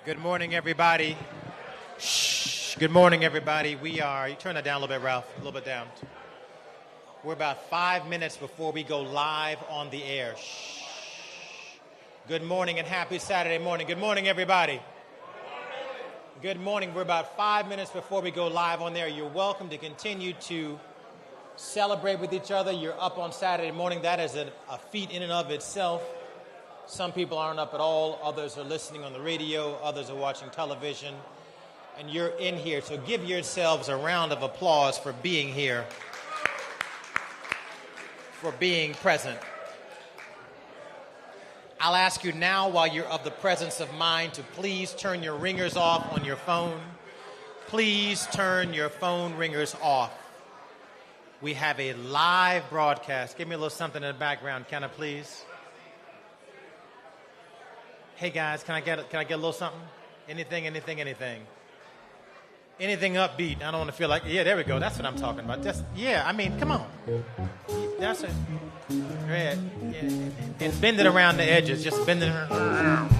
Good morning, everybody. Shh. Good morning, everybody. You turn that down a little bit, Ralph, a little bit down. We're about 5 minutes before we go live on the air. Shh. Good morning and happy Saturday morning. Good morning, everybody. Good morning. We're about 5 minutes before we go live on there. You're welcome to continue to celebrate with each other. You're up on Saturday morning. That is a feat in and of itself. Some people aren't up at all. Others are listening on the radio. Others are watching television. And you're in here. So give yourselves a round of applause for being here, for being present. I'll ask you now, while you're of the presence of mind, to please turn your ringers off on your phone. Please turn your phone ringers off. We have a live broadcast. Give me a little something in the background, can I please? Hey guys, can I get a little something? Anything? Anything upbeat. I don't want to feel like, yeah, there we go. That's what I'm talking about. Come on. That's it. Yeah. And bend it around the edges. Just bend it around.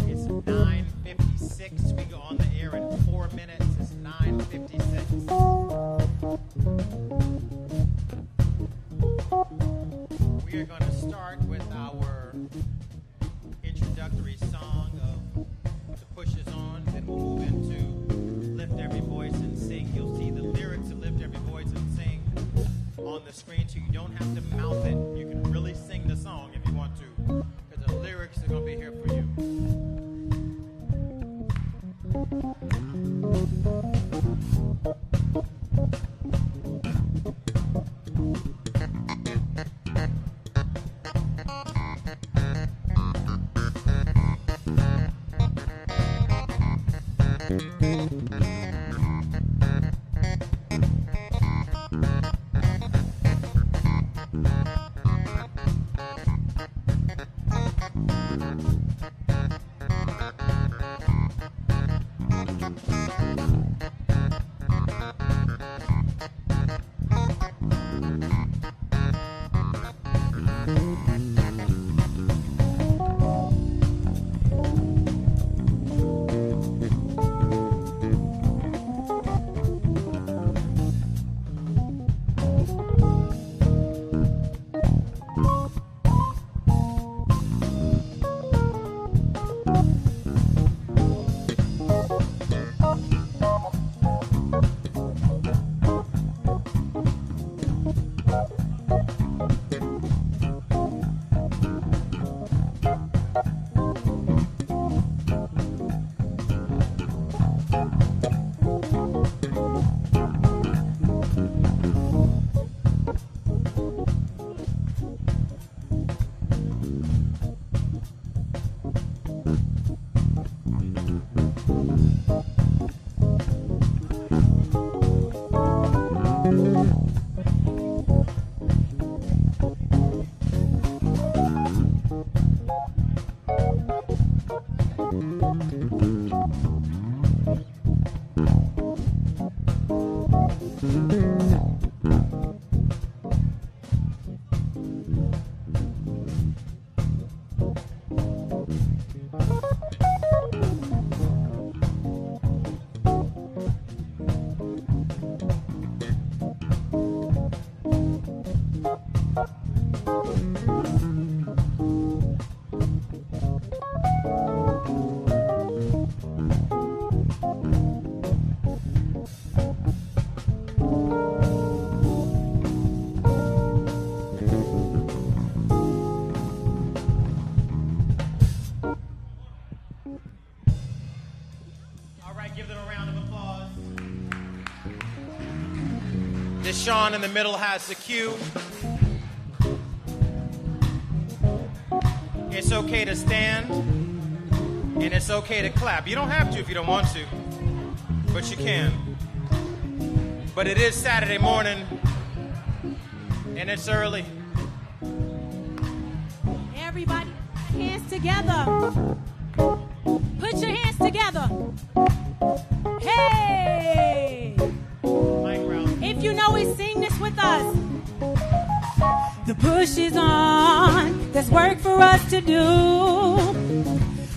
It's 9:56. We go on the air in 4 minutes. It's 9:56. We are going to start with our introductory song of The Push Is On. Then we'll move into Lift Every Voice and Sing. You'll see the lyrics of Lift Every Voice and Sing on the screen, so you don't have to mouth it. You can really sing the song if you want to, because the lyrics are going to be here for you. Sean in the middle has the cue. It's okay to stand, and it's okay to clap. You don't have to if you don't want to, but you can. But it is Saturday morning, And it's early. Everybody, hands together. Put your hands together. Hey! If you know it, sing this with us. The push is on. There's work for us to do.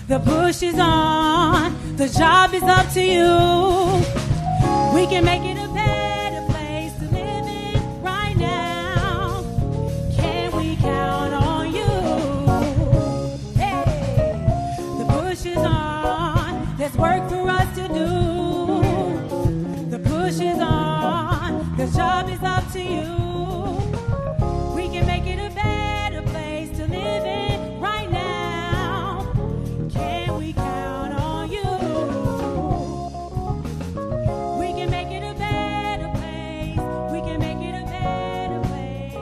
The push is on. The job is up to you. We can make it a better place to live in right now. Can we count on you? Hey, the push is on. There's work for us to do. The push is on. The job is up to you. We can make it a better place to live in right now. Can we count on you? We can make it a better place. We can make it a better place.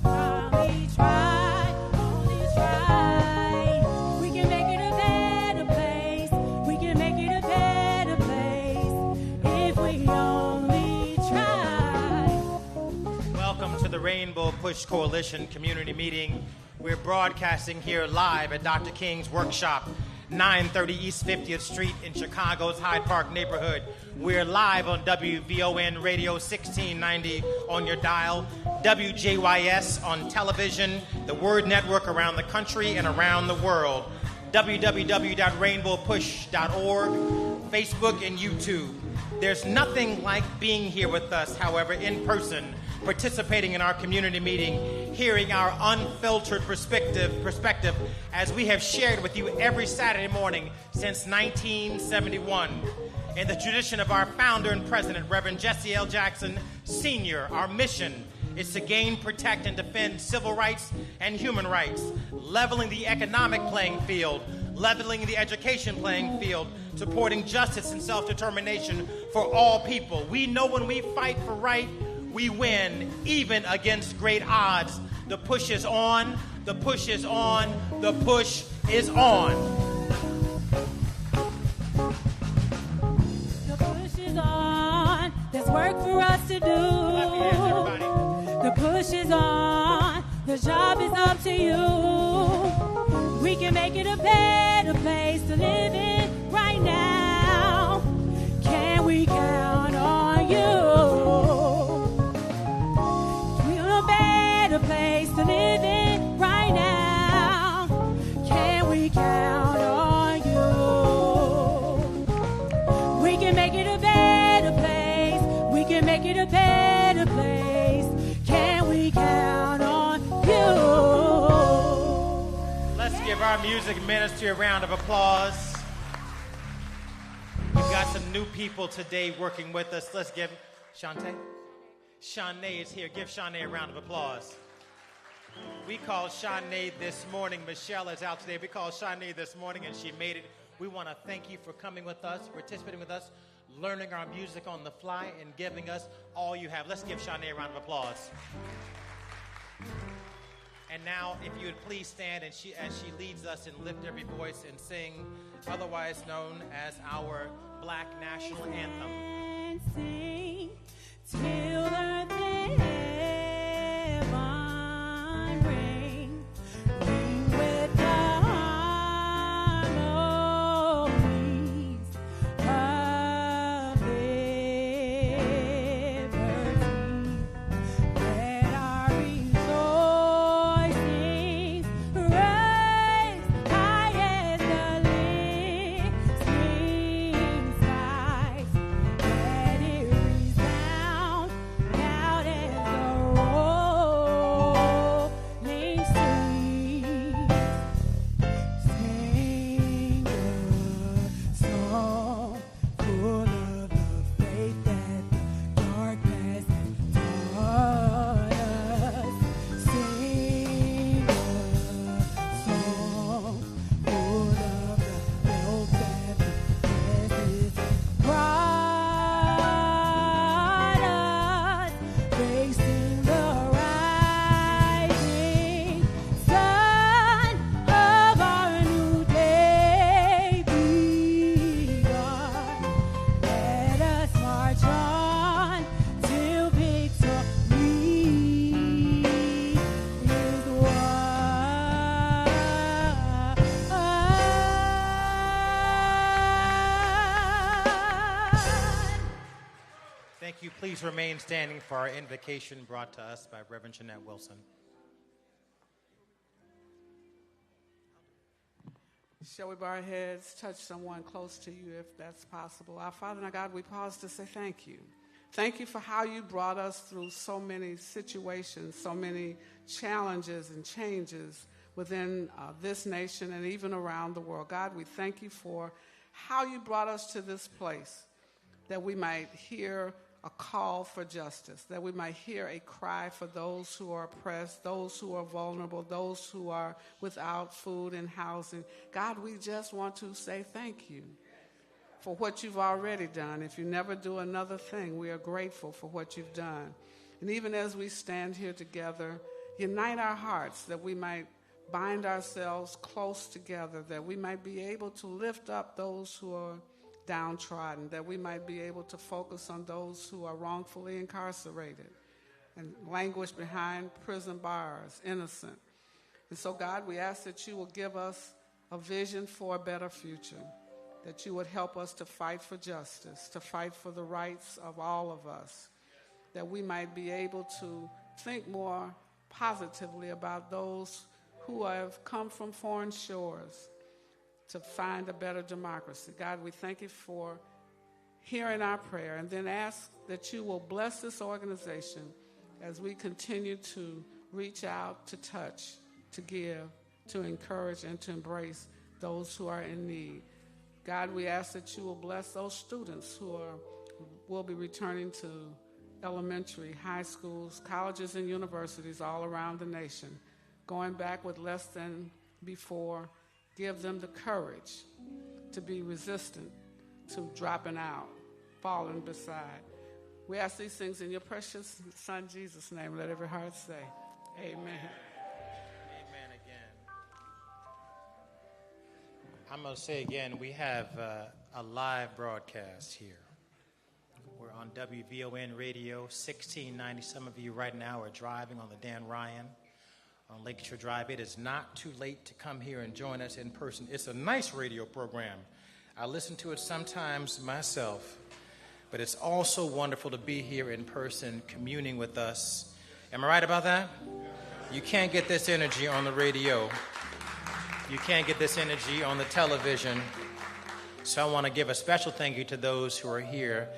Only try, only try. We can make it a better place. We can make it a better place if we only try. Welcome to the Rainbow Push Coalition community meeting. We're broadcasting here live at Dr. King's workshop, 930 East 50th Street in Chicago's Hyde Park neighborhood. We're live on WVON Radio 1690 on your dial, WJYS on television, the Word Network around the country and around the world, www.rainbowpush.org, Facebook and YouTube. There's nothing like being here with us, however, in person, participating in our community meeting, hearing our unfiltered perspective as we have shared with you every Saturday morning since 1971. In the tradition of our founder and president, Reverend Jesse L. Jackson Sr., our mission is to gain, protect, and defend civil rights and human rights, leveling the economic playing field, leveling the education playing field, supporting justice and self-determination for all people. We know when we fight for right, we win, even against great odds. The push is on, the push is on, the push is on. The push is on. There's work for us to do. Clap your hands, everybody. The push is on. The job is up to you. We can make it a better place to live in right now. Can we count on you? A place to live in right now. Can we count on you? We can make it a better place. We can make it a better place. Can we count on you? Let's give our music ministry a round of applause. We've got some new people today working with us. Let's give Shantae. Shanae is here. Give Shanae a round of applause. We called Shanae this morning. Michelle is out today. We called Shanae this morning, and she made it. We want to thank you for coming with us, participating with us, learning our music on the fly, and giving us all you have. Let's give Shanae a round of applause. And now, if you would please stand as she leads us and lift every voice and sing, otherwise known as our Black National Anthem. And sing till earth and heaven ring, ring with the harmonies of liberty. Let our rejoicing rise high as the listening skies. Let it resound loud as Please remain standing for our invocation brought to us by Reverend Jeanette Wilson. Shall we bow our heads, touch someone close to you if that's possible? Our Father and our God, we pause to say thank you. Thank you for how you brought us through so many situations, so many challenges and changes within this nation and even around the world. God, we thank you for how you brought us to this place, that we might hear a call for justice, that we might hear a cry for those who are oppressed, those who are vulnerable, those who are without food and housing. God, we just want to say thank you for what you've already done. If you never do another thing, we are grateful for what you've done. And even as we stand here together, unite our hearts that we might bind ourselves close together, that we might be able to lift up those who are downtrodden, that we might be able to focus on those who are wrongfully incarcerated and languish behind prison bars, innocent. And so, God, we ask that you will give us a vision for a better future, that you would help us to fight for justice, to fight for the rights of all of us, that we might be able to think more positively about those who have come from foreign shores to find a better democracy. God, we thank you for hearing our prayer, and then ask that you will bless this organization as we continue to reach out, to touch, to give, to encourage, and to embrace those who are in need. God, we ask that you will bless those students who will be returning to elementary, high schools, colleges, and universities all around the nation, going back with less than before. Give them the courage to be resistant to dropping out, falling beside. We ask these things in your precious Son, Jesus' name. Let every heart say, amen. Amen again. I'm going to say again, we have a live broadcast here. We're on WVON Radio 1690. Some of you right now are driving on the Dan Ryan on Lakeshore Drive. It is not too late to come here and join us in person. It's a nice radio program. I listen to it sometimes myself, but it's also wonderful to be here in person communing with us. Am I right about that? You can't get this energy on the radio. You can't get this energy on the television. So I want to give a special thank you to those who are here.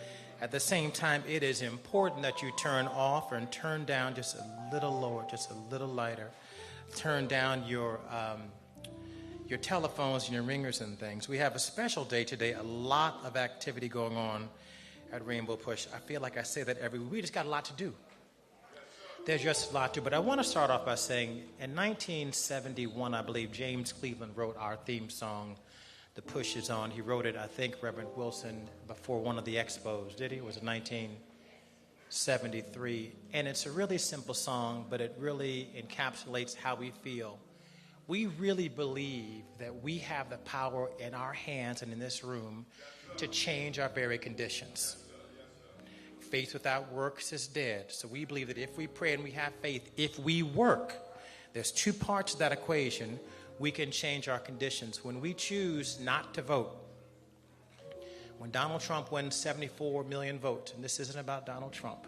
At the same time, it is important that you turn off and turn down just a little lower, just a little lighter. Turn down your telephones and your ringers and things. We have a special day today, a lot of activity going on at Rainbow Push. I feel like I say that every week. We just got a lot to do. There's just a lot to do. But I want to start off by saying, in 1971, I believe, James Cleveland wrote our theme song, The Push Is On. He wrote it, I think, Reverend Wilson, before one of the expos, did he? Was it 1973? And it's a really simple song, but it really encapsulates how we feel. We really believe that we have the power in our hands and in this room to change our very conditions. Faith without works is dead. So we believe that if we pray and we have faith, if we work, there's two parts to that equation. We can change our conditions. When we choose not to vote, when Donald Trump wins 74 million votes, and this isn't about Donald Trump,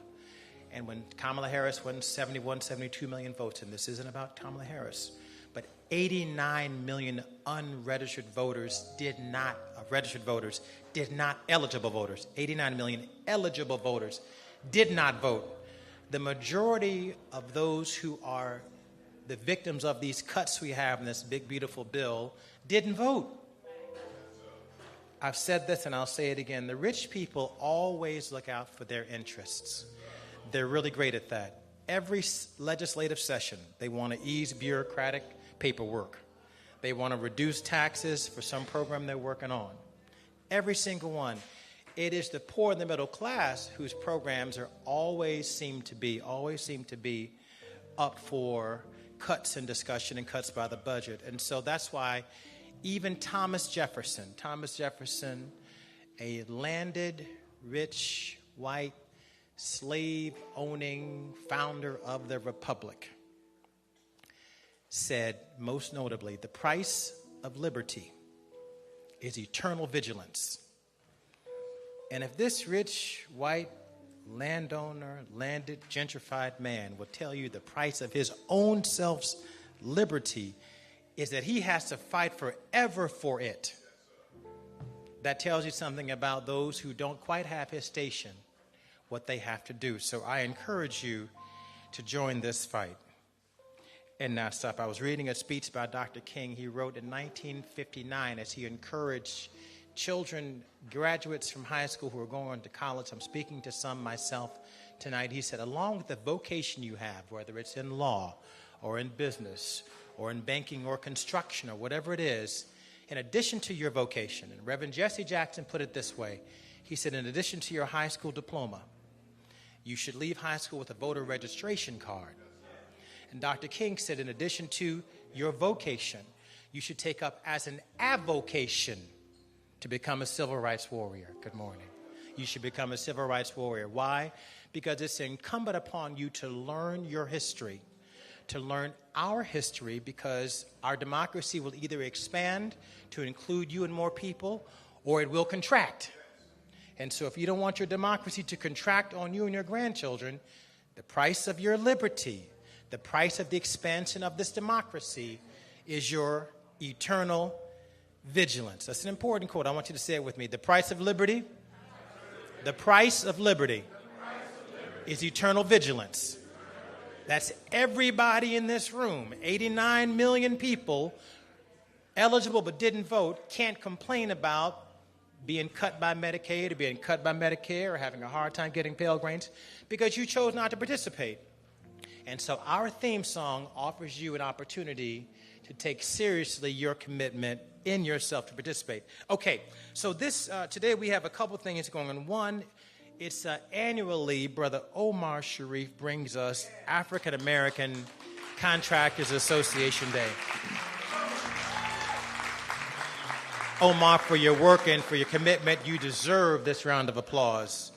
and when Kamala Harris wins 71, 72 million votes, and this isn't about Kamala Harris, but 89 million unregistered voters eligible voters, 89 million eligible voters did not vote. The majority of those who are the victims of these cuts we have in this big, beautiful bill didn't vote. I've said this and I'll say it again. The rich people always look out for their interests. They're really great at that. Every legislative session, they want to ease bureaucratic paperwork. They want to reduce taxes for some program they're working on. Every single one. It is the poor and the middle class whose programs are always seem to be up for cuts and discussion and cuts by the budget. And so that's why even Thomas Jefferson, a landed, rich, white, slave-owning founder of the Republic, said, most notably, the price of liberty is eternal vigilance. And if this rich, white, landowner, landed, gentrified man will tell you the price of his own self's liberty is that he has to fight forever for it. That tells you something about those who don't quite have his station, what they have to do. So I encourage you to join this fight and not stop. I was reading a speech by Dr. King. He wrote in 1959 as he encouraged children, graduates from high school who are going to college. I'm speaking to some myself tonight. He said, along with the vocation you have, whether it's in law or in business or in banking or construction or whatever it is, in addition to your vocation, and Reverend Jesse Jackson put it this way, he said, in addition to your high school diploma, you should leave high school with a voter registration card. And Dr. King said, in addition to your vocation, you should take up as an avocation to become a civil rights warrior. Good morning. You should become a civil rights warrior. Why? Because it's incumbent upon you to learn your history, to learn our history, because our democracy will either expand to include you and more people, or it will contract. And so if you don't want your democracy to contract on you and your grandchildren, the price of your liberty, the price of the expansion of this democracy is your eternal vigilance. That's an important quote. I want you to say it with me. The price of liberty, the price of liberty is eternal vigilance. That's everybody in this room. 89 million people eligible but didn't vote can't complain about being cut by Medicaid or being cut by Medicare or having a hard time getting Pell Grants because you chose not to participate. And so our theme song offers you an opportunity to take seriously your commitment in yourself to participate. Okay, so this today we have a couple things going on. One, it's annually Brother Omar Sharif brings us African American Contractors Association Day. Omar, for your work and for your commitment, you deserve this round of applause.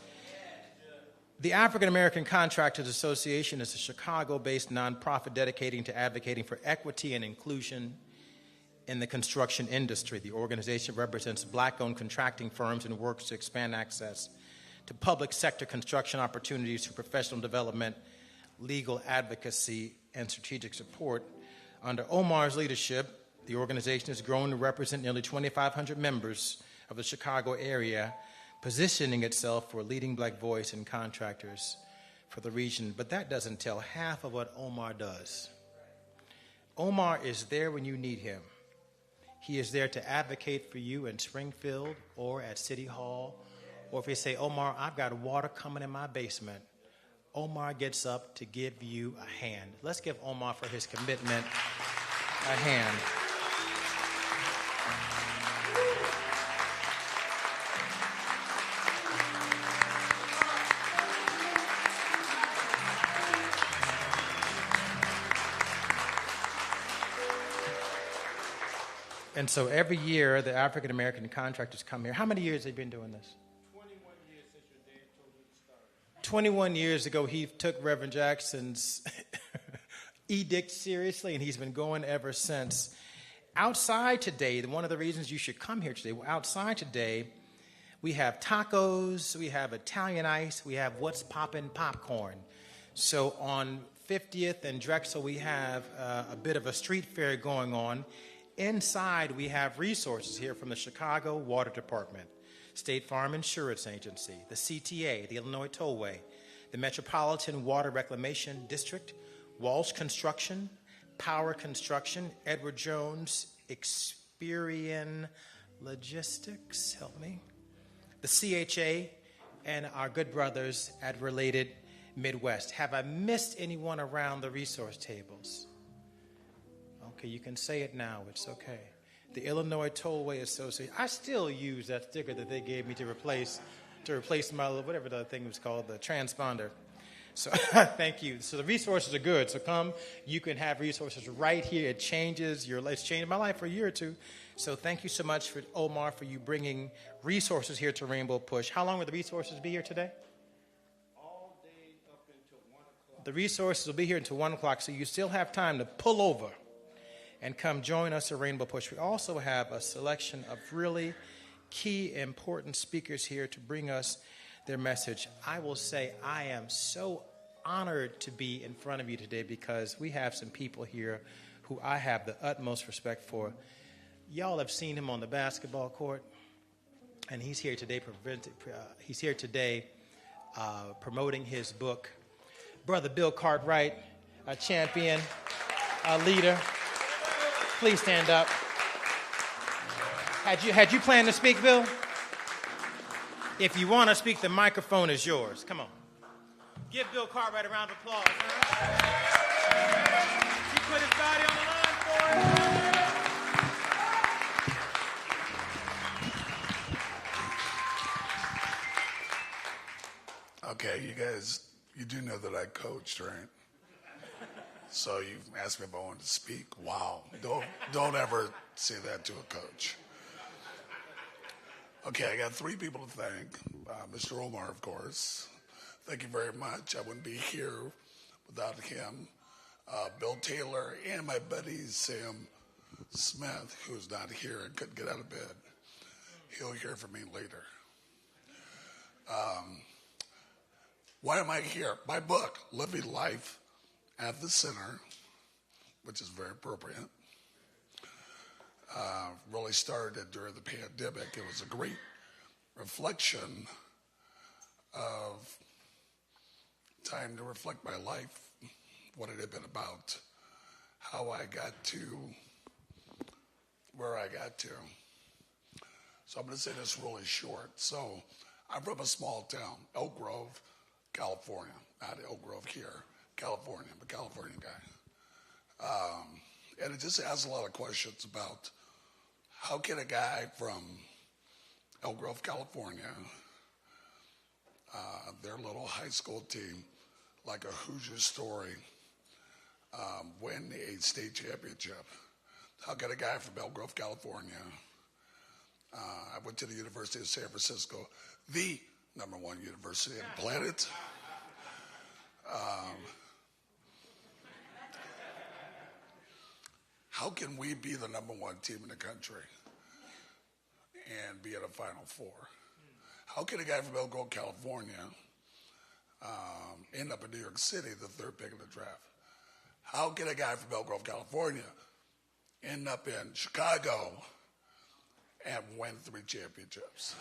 The African American Contractors Association is a Chicago-based nonprofit dedicating to advocating for equity and inclusion in the construction industry. The organization represents black-owned contracting firms and works to expand access to public sector construction opportunities through professional development, legal advocacy, and strategic support. Under Omar's leadership, the organization has grown to represent nearly 2,500 members of the Chicago area, positioning itself for a leading black voice in contractors for the region. But that doesn't tell half of what Omar does. Omar is there when you need him. He is there to advocate for you in Springfield or at City Hall. Or if you say, Omar, I've got water coming in my basement, Omar gets up to give you a hand. Let's give Omar, for his commitment, a hand. And so every year, the African American contractors come here. How many years have they been doing this? 21 years since your dad told me to start. 21 years ago, he took Reverend Jackson's edict seriously, and he's been going ever since. Outside today, one of the reasons you should come here today, outside today, we have tacos, we have Italian ice, we have What's Poppin' popcorn. So on 50th and Drexel, we have a bit of a street fair going on. Inside, we have resources here from the Chicago Water Department, State Farm Insurance Agency, the CTA, the Illinois Tollway, the Metropolitan Water Reclamation District, Walsh Construction, Power Construction, Edward Jones, Experian Logistics, help me, the CHA, and our good brothers at Related Midwest. Have I missed anyone around the resource tables? Okay, you can say it now. It's okay. The Illinois Tollway Association. I still use that sticker that they gave me to replace my, whatever the thing was called, the transponder. So thank you. So the resources are good. So come, you can have resources right here. It changes your life. It's changed my life for a year or two. So thank you so much, for Omar, for you bringing resources here to Rainbow Push. How long will the resources be here today? All day up until 1 o'clock. The resources will be here until 1 o'clock, so you still have time to pull over and come join us at Rainbow Push. We also have a selection of really key, important speakers here to bring us their message. I will say I am so honored to be in front of you today because we have some people here who I have the utmost respect for. Y'all have seen him on the basketball court, and he's here today. Promoting his book. Brother Bill Cartright, a champion, a leader. Please stand up. Had you planned to speak, Bill? If you want to speak, the microphone is yours. Come on. Give Bill Cartright a round of applause. He put his body on the line for it. Okay, you guys, you do know that I coached, right? So you asked me if I wanted to speak. Wow, don't ever say that to a coach. Okay, I got 3 people to thank. Mr. Omar, of course. Thank you very much. I wouldn't be here without him. Bill Taylor and my buddy Sam Smith, who's not here and couldn't get out of bed. He'll hear from me later. Why am I here? My book, Living Life at the Center, which is very appropriate, really started during the pandemic. It was a great reflection of time to reflect my life, what it had been about, how I got to where I got to. So I'm going to say this really short. So I'm from a small town, Elk Grove, California. Not Elk Grove here, California. I'm a California guy. And it just asks a lot of questions about how can a guy from Elk Grove, California, their little high school team, like a Hoosier story, win a state championship? How can a guy from Elk Grove, California, I went to the University of San Francisco, the #1 university on the planet. How can we be the #1 team in the country and be at a Final Four? How can a guy from Elk Grove, California, end up in New York City, the 3rd pick in the draft? How can a guy from Elk Grove, California, end up in Chicago and win 3 championships?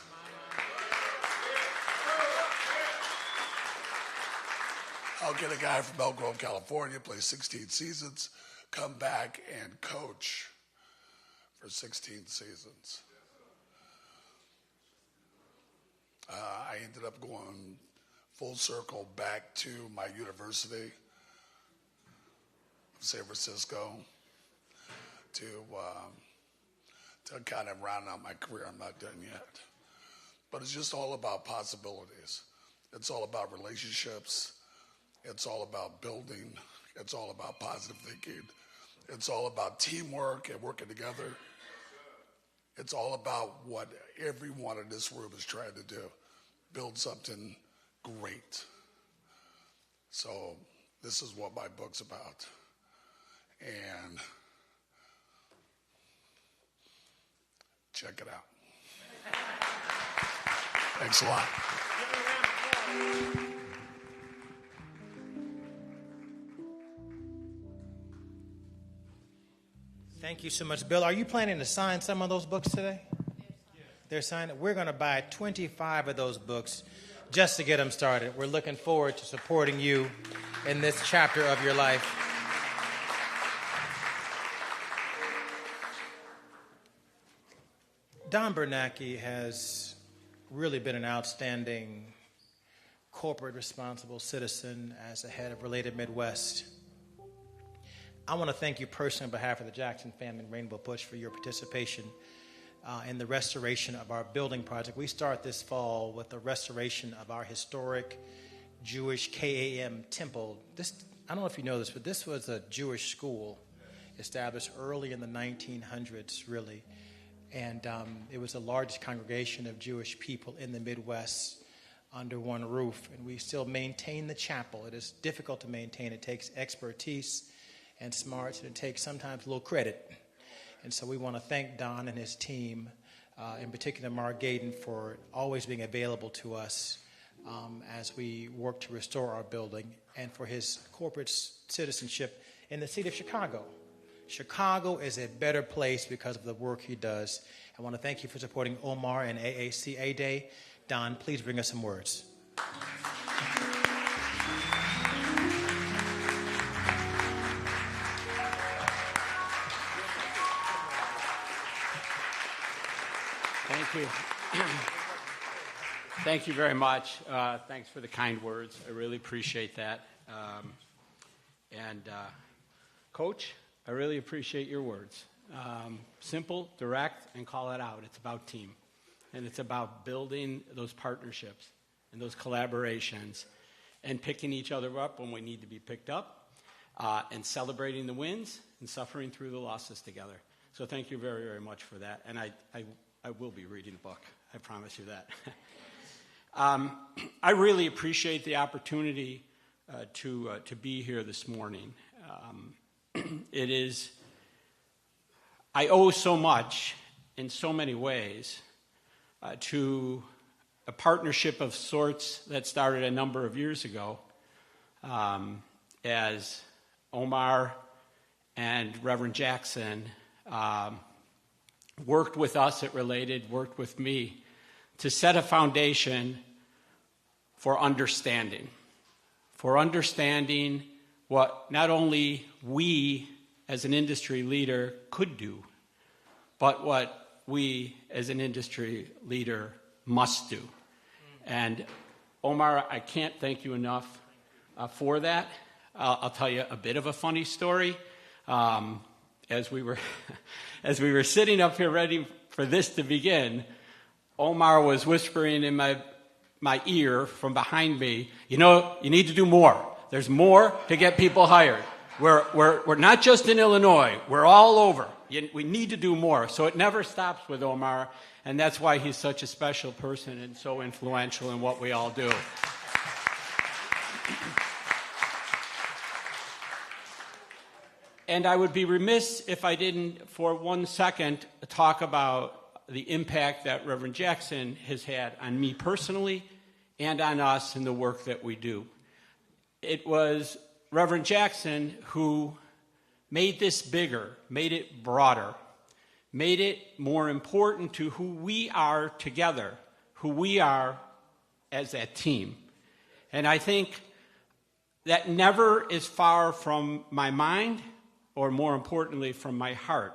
How can a guy from Elk Grove, California, play 16 seasons, come back and coach for 16 seasons? I ended up going full circle back to my university of San Francisco to kind of round out my career. I'm not done yet. But it's just all about possibilities. It's all about relationships. It's all about building. It's all about positive thinking. It's all about teamwork and working together. It's all about what everyone in this room is trying to do, build something great. So this is what my book's about. And check it out. Thanks a lot. Thank you so much, Bill. Are you planning to sign some of those books today? They're signed. We're going to buy 25 of those books just to get them started. We're looking forward to supporting you in this chapter of your life. Don Bernanke has really been an outstanding corporate responsible citizen as the head of Related Midwest. I want to thank you personally on behalf of the Jackson family and Rainbow Push for your participation in the restoration of our building project. We start this fall with the restoration of our historic Jewish KAM temple. I don't know if you know this, but this was a Jewish school established early in the 1900s, really. And it was the largest congregation of Jewish people in the Midwest under one roof. And we still maintain the chapel. It is difficult to maintain. It takes expertise and smarts, and it takes sometimes a little credit. And so we want to thank Don and his team, in particular Mark Gaden, for always being available to us as we work to restore our building, and for his corporate citizenship in the city of Chicago. Chicago is a better place because of the work he does. I want to thank you for supporting Omar and AACA Day. Don, please bring us some words. Thank you. Thank you very much. Thanks for the kind words. I really appreciate that. Coach, I really appreciate your words. Simple, direct, and call it out. It's about team. And it's about building those partnerships and those collaborations and picking each other up when we need to be picked up and celebrating the wins and suffering through the losses together. So thank you very, very much for that. And I will be reading a book. I promise you that. I really appreciate the opportunity to be here this morning. I owe so much in so many ways to a partnership of sorts that started a number of years ago as Omar and Reverend Jackson worked with us at Related, worked with me to set a foundation for understanding what not only we as an industry leader could do, but what we as an industry leader must do. And Omar, I can't thank you enough for that. I'll tell you a bit of a funny story. As we were sitting up here ready for this to begin, Omar was whispering in my ear from behind me, you need to do more. There's more to get people hired. We're not just in Illinois. We're all over. We need to do more. So it never stops with Omar, and that's why he's such a special person and so influential in what we all do. And I would be remiss if I didn't, for 1 second, talk about the impact that Reverend Jackson has had on me personally and on us in the work that we do. It was Reverend Jackson who made this bigger, made it broader, made it more important to who we are together, who we are as a team. And I think that never is far from my mind, or more importantly, from my heart,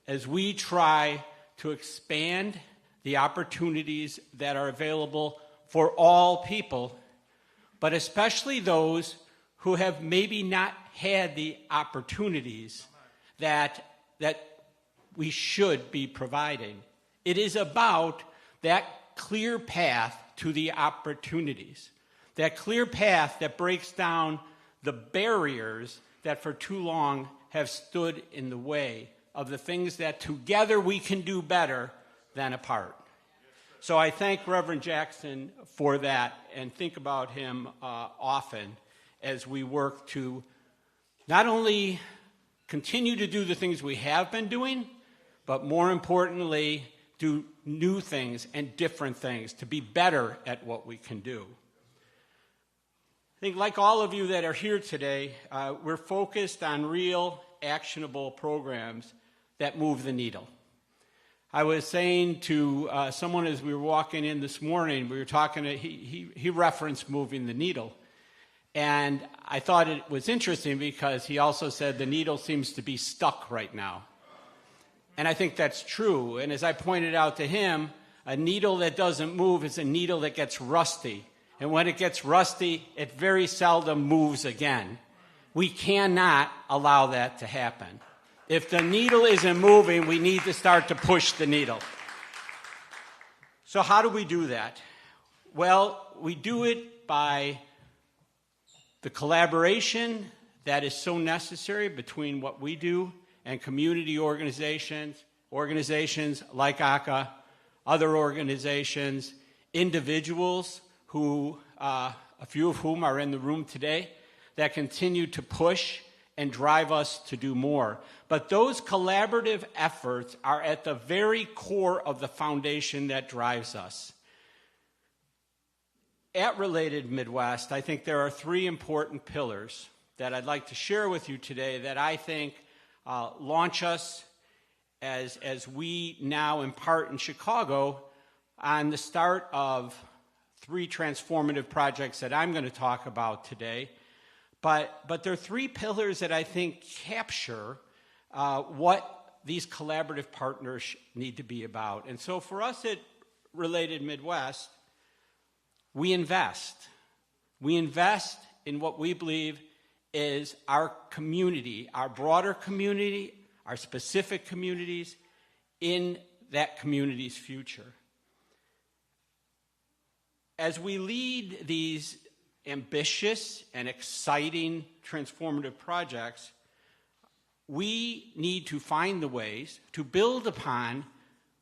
as we try to expand the opportunities that are available for all people, but especially those who have maybe not had the opportunities that we should be providing. It is about that clear path to the opportunities, that clear path that breaks down the barriers that for too long have stood in the way of the things that together we can do better than apart. So I thank Reverend Jackson for that and think about him often as we work to not only continue to do the things we have been doing, but more importantly, do new things and different things to be better at what we can do. I think like all of you that are here today, we're focused on real, actionable programs that move the needle. I was saying to someone as we were walking in this morning, we were talking, he referenced moving the needle. And I thought it was interesting because he also said the needle seems to be stuck right now. And I think that's true. And as I pointed out to him, a needle that doesn't move is a needle that gets rusty. And when it gets rusty, it very seldom moves again. We cannot allow that to happen. If the needle isn't moving, we need to start to push the needle. So how do we do that? Well, we do it by the collaboration that is so necessary between what we do and community organizations like AACA, other organizations, individuals who, a few of whom are in the room today, that continue to push and drive us to do more. But those collaborative efforts are at the very core of the foundation that drives us. at Related Midwest, I think there are three important pillars that I'd like to share with you today that I think launch us as we now impart in Chicago on the start of three transformative projects that I'm going to talk about today. But there are three pillars that I think capture what these collaborative partners need to be about. And so for us at Related Midwest, we invest. We invest in what we believe is our community, our broader community, our specific communities, in that community's future. As we lead these ambitious and exciting transformative projects, we need to find the ways to build upon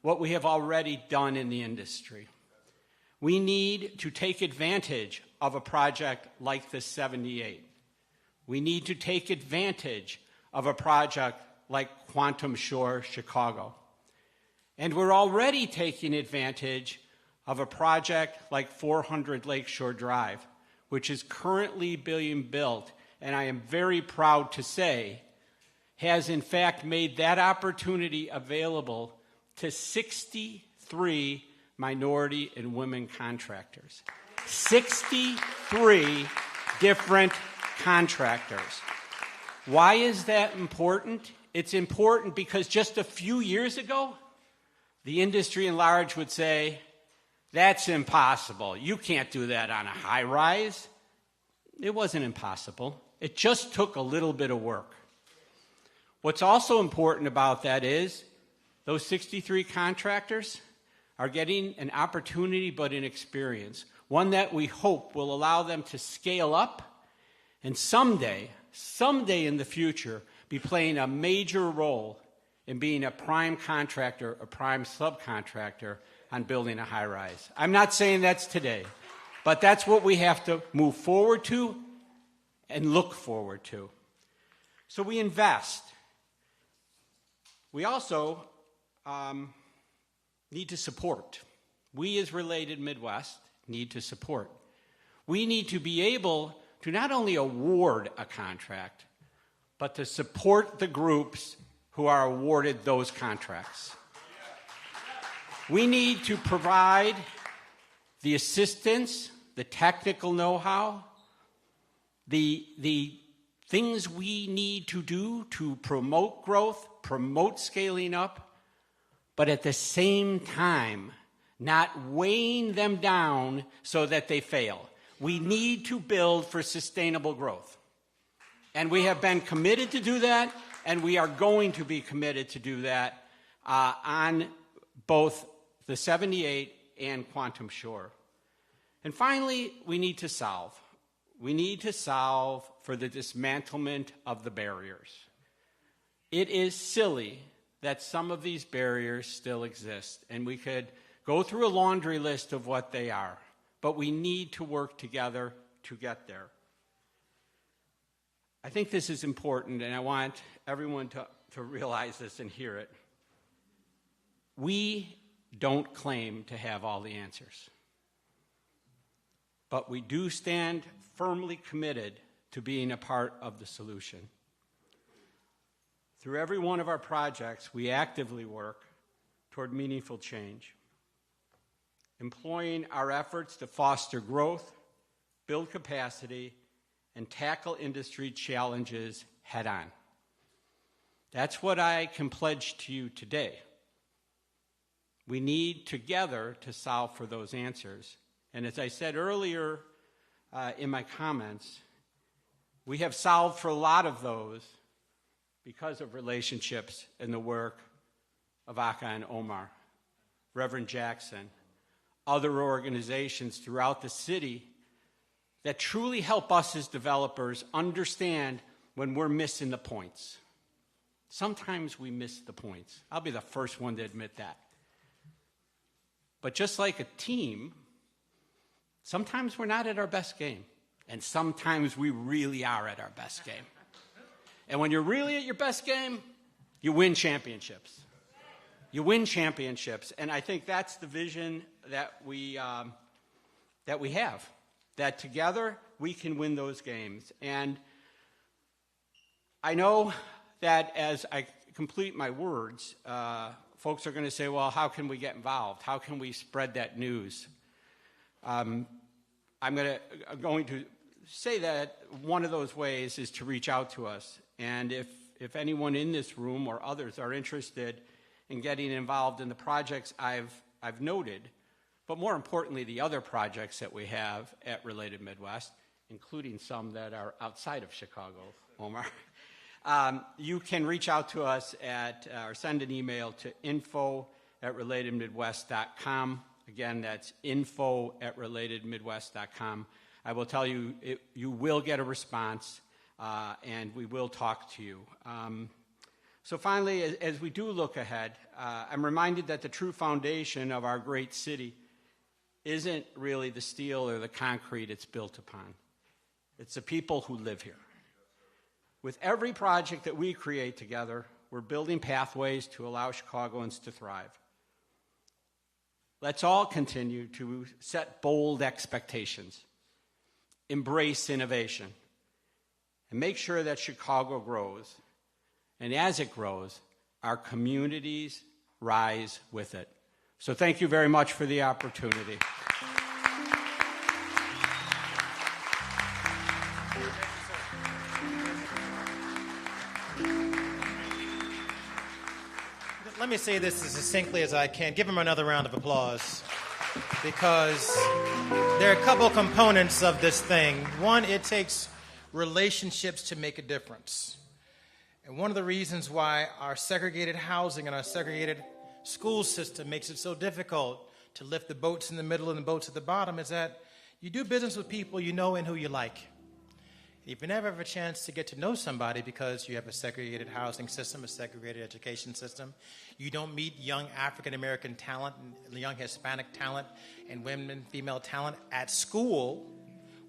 what we have already done in the industry. We need to take advantage of a project like the 78. We need to take advantage of a project like Quantum Shore Chicago. And we're already taking advantage of a project like 400 Lakeshore Drive, which is currently being built, and I am very proud to say, has in fact made that opportunity available to 63 minority and women contractors. 63 different contractors. Why is that important? It's important because just a few years ago, the industry at large would say, that's impossible. You can't do that on a high rise. It wasn't impossible. It just took a little bit of work. What's also important about that is those 63 contractors are getting an opportunity but an experience, one that we hope will allow them to scale up and someday in the future, be playing a major role in being a prime contractor, a prime subcontractor on building a high rise. I'm not saying that's today, but that's what we have to move forward to and look forward to. So we invest. We also need to support. We as Related Midwest need to support. We need to be able to not only award a contract, but to support the groups who are awarded those contracts. We need to provide the assistance, the technical know-how, the things we need to do to promote growth, promote scaling up, but at the same time, not weighing them down so that they fail. We need to build for sustainable growth. And we have been committed to do that, and we are going to be committed to do that on both the 78 and Quantum Shore. And finally, we need to solve. We need to solve for the dismantlement of the barriers. It is silly that some of these barriers still exist, and we could go through a laundry list of what they are, but we need to work together to get there. I think this is important, and I want everyone to realize this and hear it. We don't claim to have all the answers, but we do stand firmly committed to being a part of the solution. Through every one of our projects, we actively work toward meaningful change, employing our efforts to foster growth, build capacity, and tackle industry challenges head on. That's what I can pledge to you today. We need together to solve for those answers. And as I said earlier in my comments, we have solved for a lot of those because of relationships and the work of AACA and Omar, Reverend Jackson, other organizations throughout the city that truly help us as developers understand when we're missing the points. Sometimes we miss the points. I'll be the first one to admit that. But just like a team, sometimes we're not at our best game, and sometimes we really are at our best game. And when you're really at your best game, you win championships. You win championships, and I think that's the vision that we have. that together we can win those games. And I know that as I complete my words, folks are going to say, well, how can we get involved? How can we spread that news? I'm going to say that one of those ways is to reach out to us. And if anyone in this room or others are interested in getting involved in the projects I've noted, but more importantly, the other projects that we have at Related Midwest, including some that are outside of Chicago, Omar, you can reach out to us or send an email to info@relatedmidwest.com. Again, that's info@relatedmidwest.com. I will tell you, you will get a response, and we will talk to you. So finally, as we do look ahead, I'm reminded that the true foundation of our great city isn't really the steel or the concrete it's built upon. It's the people who live here. With every project that we create together, we're building pathways to allow Chicagoans to thrive. Let's all continue to set bold expectations, embrace innovation, and make sure that Chicago grows. And as it grows, our communities rise with it. So thank you very much for the opportunity. Let me say this as succinctly as I can. Give him another round of applause, because there are a couple components of this thing. One, it takes relationships to make a difference. And one of the reasons why our segregated housing and our segregated school system makes it so difficult to lift the boats in the middle and the boats at the bottom is that you do business with people you know and who you like. If you never have a chance to get to know somebody because you have a segregated housing system, a segregated education system, you don't meet young African-American talent and young Hispanic talent and women, female talent at school,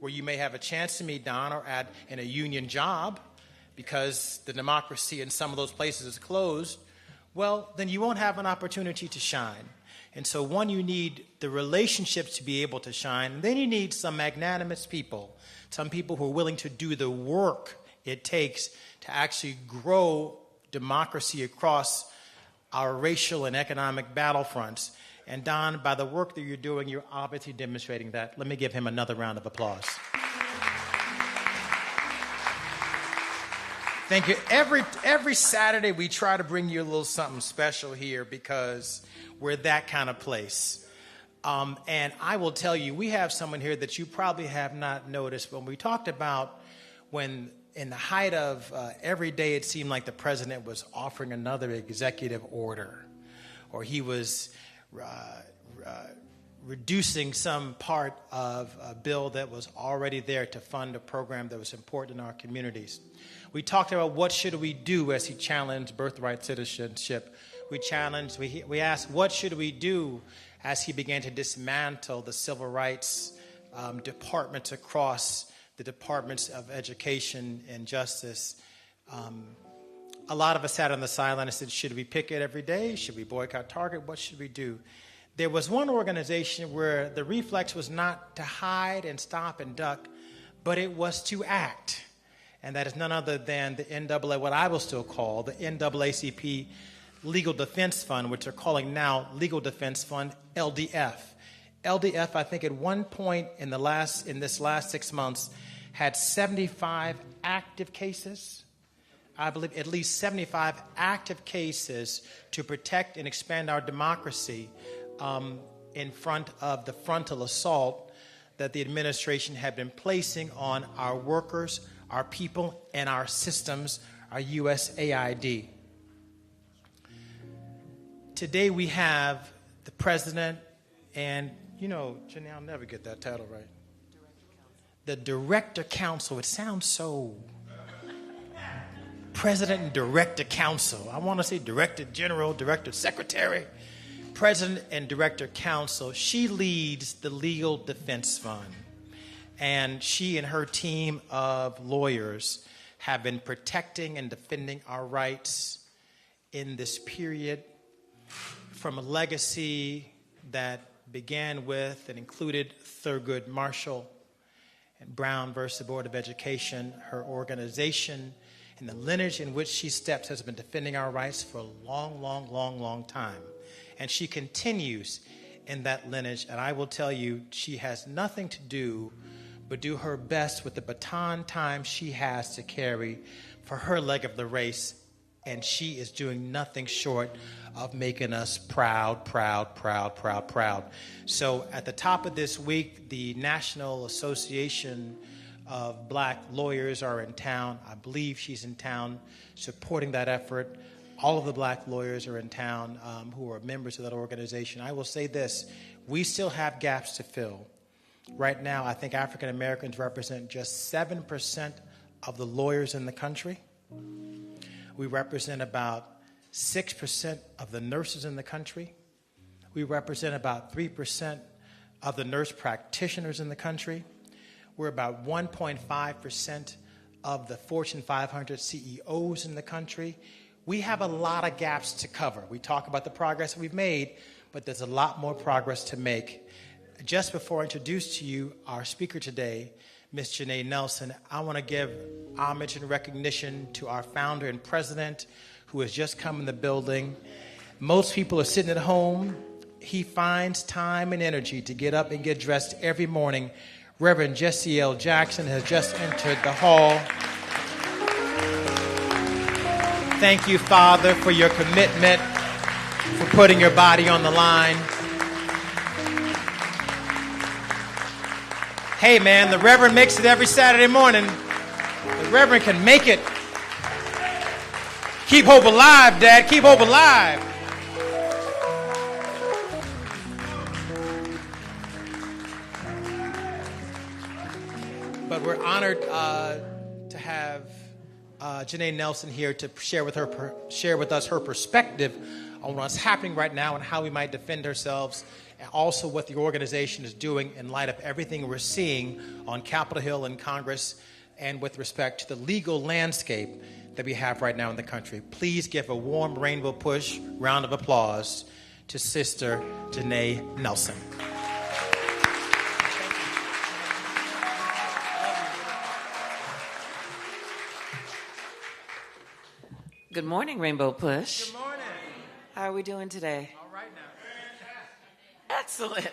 where you may have a chance to meet Don, or in a union job, because the democracy in some of those places is closed, well, then you won't have an opportunity to shine. And so, one, you need the relationships to be able to shine. And then you need some magnanimous people, some people who are willing to do the work it takes to actually grow democracy across our racial and economic battlefronts. And Don, by the work that you're doing, you're obviously demonstrating that. Let me give him another round of applause. Thank you. Every Saturday we try to bring you a little something special here, because we're that kind of place. And I will tell you, we have someone here that you probably have not noticed. When we talked about when in the height of every day it seemed like the president was offering another executive order, or he was reducing some part of a bill that was already there to fund a program that was important in our communities. We talked about what should we do as he challenged birthright citizenship. We asked, what should we do as he began to dismantle the civil rights departments across the departments of education and justice. A lot of us sat on the sideline and said, should we picket every day? Should we boycott Target? What should we do? There was one organization where the reflex was not to hide and stop and duck, but it was to act. And that is none other than the NAA, what I will still call the NAACP Legal Defense Fund, which they're calling now Legal Defense Fund, LDF. LDF, I think at one point in this last 6 months, had 75 active cases. I believe at least 75 active cases to protect and expand our democracy in front of the frontal assault that the administration had been placing on our workers, our people, and our systems, our USAID. Today we have the president and, Janelle, I'll never get that title right. The Director Counsel. It sounds so... President and Director Counsel. I want to say Director General, Director Secretary. President and Director Counsel. She leads the Legal Defense Fund. And she and her team of lawyers have been protecting and defending our rights in this period, from a legacy that began with and included Thurgood Marshall, and Brown versus the Board of Education. Her organization and the lineage in which she steps has been defending our rights for a long, long, long, long time. And she continues in that lineage. And I will tell you, she has nothing to do but do her best with the baton time she has to carry for her leg of the race. And she is doing nothing short of making us proud, proud, proud, proud, proud. So at the top of this week, the National Association of Black Lawyers are in town. I believe she's in town supporting that effort. All of the black lawyers are in town who are members of that organization. I will say this, we still have gaps to fill. Right now, I think African Americans represent just 7% of the lawyers in the country. We represent about 6% of the nurses in the country. We represent about 3% of the nurse practitioners in the country. We're about 1.5% of the Fortune 500 CEOs in the country. We have a lot of gaps to cover. We talk about the progress we've made, but there's a lot more progress to make. Just before I introduce to you our speaker today, Ms. Janae Nelson, I want to give homage and recognition to our founder and president who has just come in the building. Most people are sitting at home. He finds time and energy to get up and get dressed every morning. Reverend Jesse L. Jackson has just entered the hall. Thank you, Father, for your commitment, for putting your body on the line. Hey, man, the Reverend makes it every Saturday morning. The Reverend can make it. Keep hope alive, Dad. Keep hope alive. But we're honored to have Janae Nelson here to share with us her perspective on what's happening right now and how we might defend ourselves, and also what the organization is doing in light of everything we're seeing on Capitol Hill and Congress, and with respect to the legal landscape that we have right now in the country. Please give a warm rainbow push round of applause to Sister Janae Nelson. Good morning, Rainbow Push. Good morning. How are we doing today? All right now. Excellent.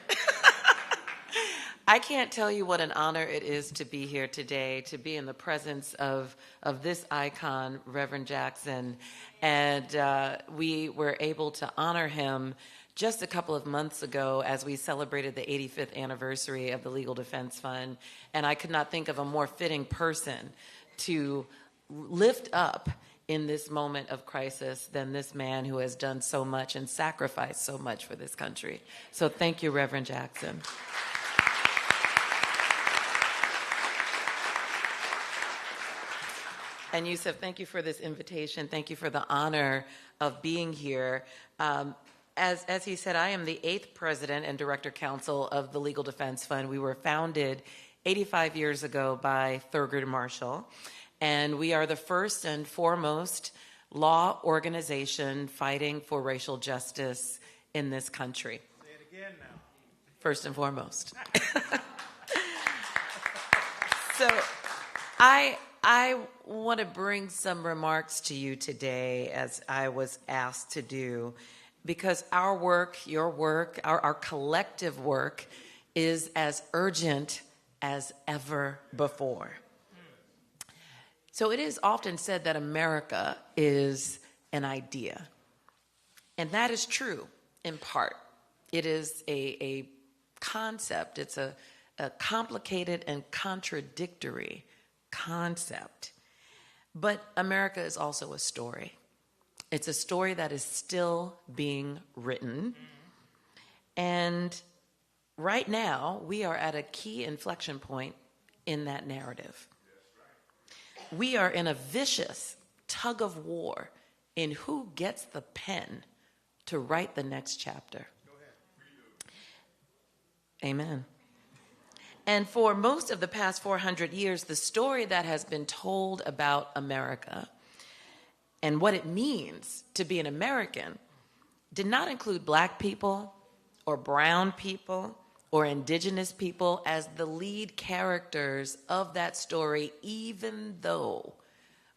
I can't tell you what an honor it is to be here today, to be in the presence of this icon, Reverend Jackson. And we were able to honor him just a couple of months ago as we celebrated the 85th anniversary of the Legal Defense Fund. And I could not think of a more fitting person to lift up in this moment of crisis than this man who has done so much and sacrificed so much for this country. So thank you, Reverend Jackson. And Yusuf, thank you for this invitation. Thank you for the honor of being here. As he said, I am the 8th president and director counsel of the Legal Defense Fund. We were founded 85 years ago by Thurgood Marshall. And we are the first and foremost law organization fighting for racial justice in this country. Say it again now. First and foremost. So I want to bring some remarks to you today, as I was asked to do, because our work, your work, our collective work is as urgent as ever before. So it is often said that America is an idea. And that is true in part. It is a concept. It's a complicated and contradictory concept. But America is also a story. It's a story that is still being written. And right now, we are at a key inflection point in that narrative. We are in a vicious tug of war in who gets the pen to write the next chapter. Amen. And for most of the past 400 years, the story that has been told about America and what it means to be an American did not include black people or brown people or indigenous people as the lead characters of that story, even though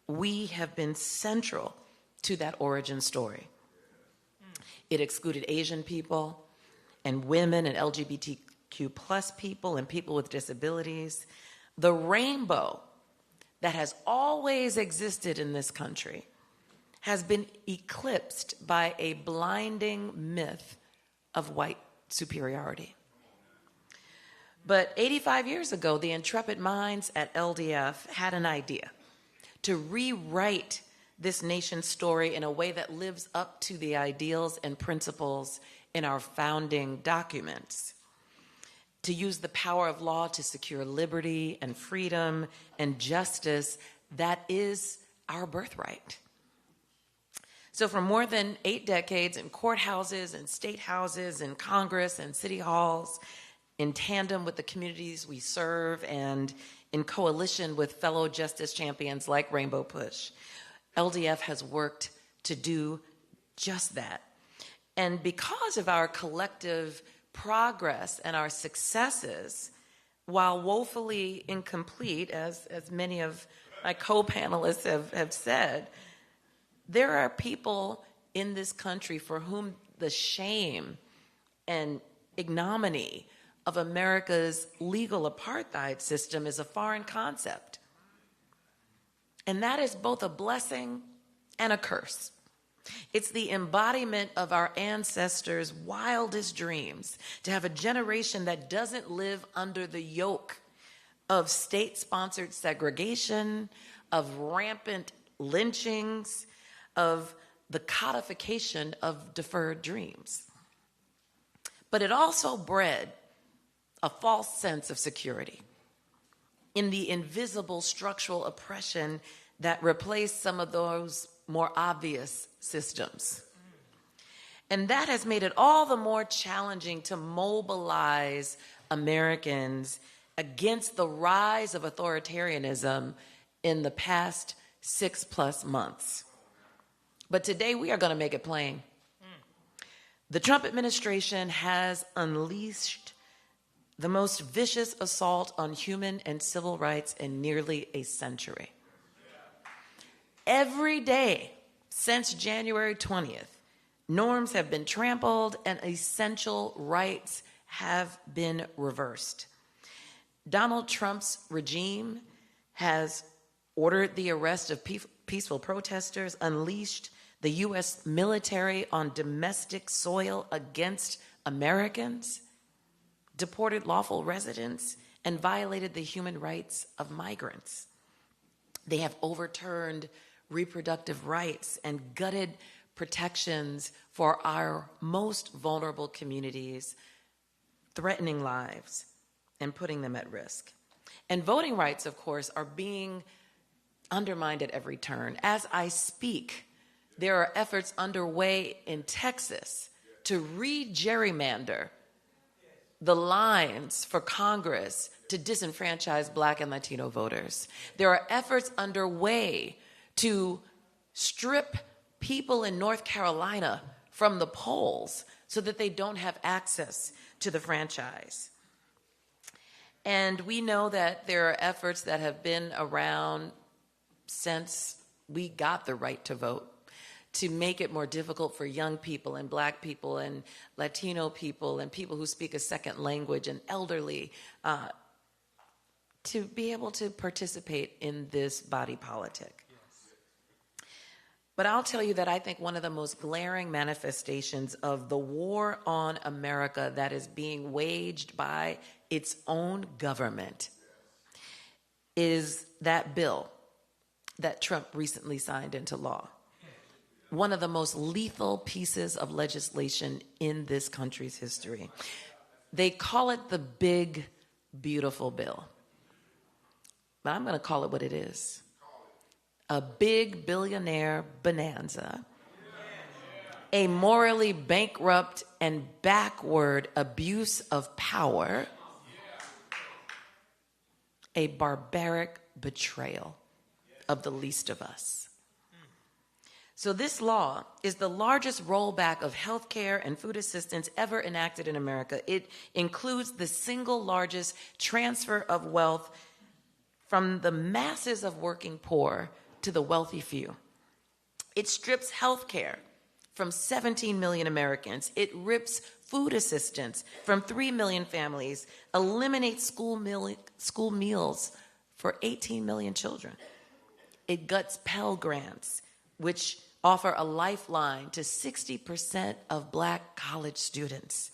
we have been central to that origin story. It excluded Asian people and women and LGBTQ plus people and people with disabilities. The rainbow that has always existed in this country has been eclipsed by a blinding myth of white superiority. But 85 years ago, the intrepid minds at LDF had an idea to rewrite this nation's story in a way that lives up to the ideals and principles in our founding documents, to use the power of law to secure liberty and freedom and justice that is our birthright. So for more than 8 decades in courthouses and state houses and Congress and city halls, in tandem with the communities we serve and in coalition with fellow justice champions like Rainbow Push, LDF has worked to do just that. And because of our collective progress and our successes, while woefully incomplete, as many of my co-panelists have said, there are people in this country for whom the shame and ignominy of America's legal apartheid system is a foreign concept. And that is both a blessing and a curse. It's the embodiment of our ancestors' wildest dreams to have a generation that doesn't live under the yoke of state-sponsored segregation, of rampant lynchings, of the codification of deferred dreams. But it also bred a false sense of security in the invisible structural oppression that replaced some of those more obvious systems. And that has made it all the more challenging to mobilize Americans against the rise of authoritarianism in the past 6+ months. But today we are going to make it plain. The Trump administration has unleashed the most vicious assault on human and civil rights in nearly a century. Every day since January 20th, norms have been trampled and essential rights have been reversed. Donald Trump's regime has ordered the arrest of peaceful protesters, unleashed the U.S. military on domestic soil against Americans, deported lawful residents, and violated the human rights of migrants. They have overturned reproductive rights and gutted protections for our most vulnerable communities, threatening lives and putting them at risk. And voting rights, of course, are being undermined at every turn. As I speak, there are efforts underway in Texas to re-gerrymander the lines for Congress to disenfranchise Black and Latino voters. There are efforts underway to strip people in North Carolina from the polls so that they don't have access to the franchise. And we know that there are efforts that have been around since we got the right to vote, to make it more difficult for young people and Black people and Latino people and people who speak a second language and elderly to be able to participate in this body politic. Yes. But I'll tell you that I think one of the most glaring manifestations of the war on America that is being waged by its own government is that bill that Trump recently signed into law. One of the most lethal pieces of legislation in this country's history. They call it the Big, Beautiful Bill. But I'm going to call it what it is. A big billionaire bonanza. A morally bankrupt and backward abuse of power. A barbaric betrayal of the least of us. So this law is the largest rollback of health care and food assistance ever enacted in America. It includes the single largest transfer of wealth from the masses of working poor to the wealthy few. It strips health care from 17 million Americans. It rips food assistance from 3 million families, eliminates school meals for 18 million children. It guts Pell Grants, which offer a lifeline to 60% of Black college students.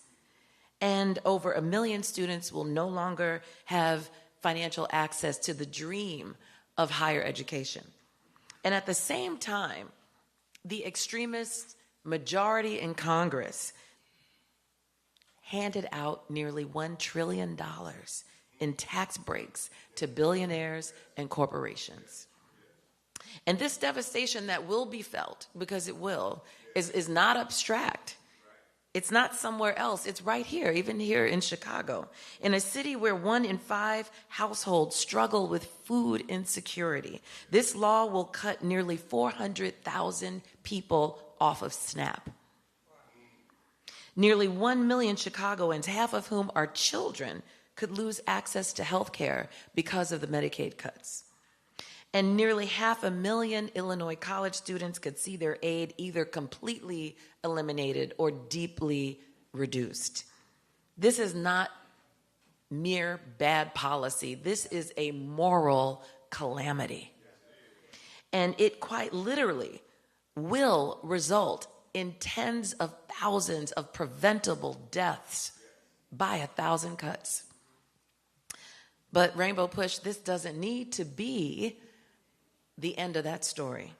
And over 1 million students will no longer have financial access to the dream of higher education. And at the same time, the extremist majority in Congress handed out nearly $1 trillion in tax breaks to billionaires and corporations. And this devastation that will be felt, because it will, is not abstract. It's not somewhere else. It's right here, even here in Chicago, in a city where 1 in 5 households struggle with food insecurity. This law will cut nearly 400,000 people off of SNAP. Nearly 1 million Chicagoans, half of whom are children, could lose access to health care because of the Medicaid cuts. And nearly 500,000 Illinois college students could see their aid either completely eliminated or deeply reduced. This is not mere bad policy. This is a moral calamity. And it quite literally will result in tens of thousands of preventable deaths by 1,000 cuts. But Rainbow Push, this doesn't need to be the end of that story.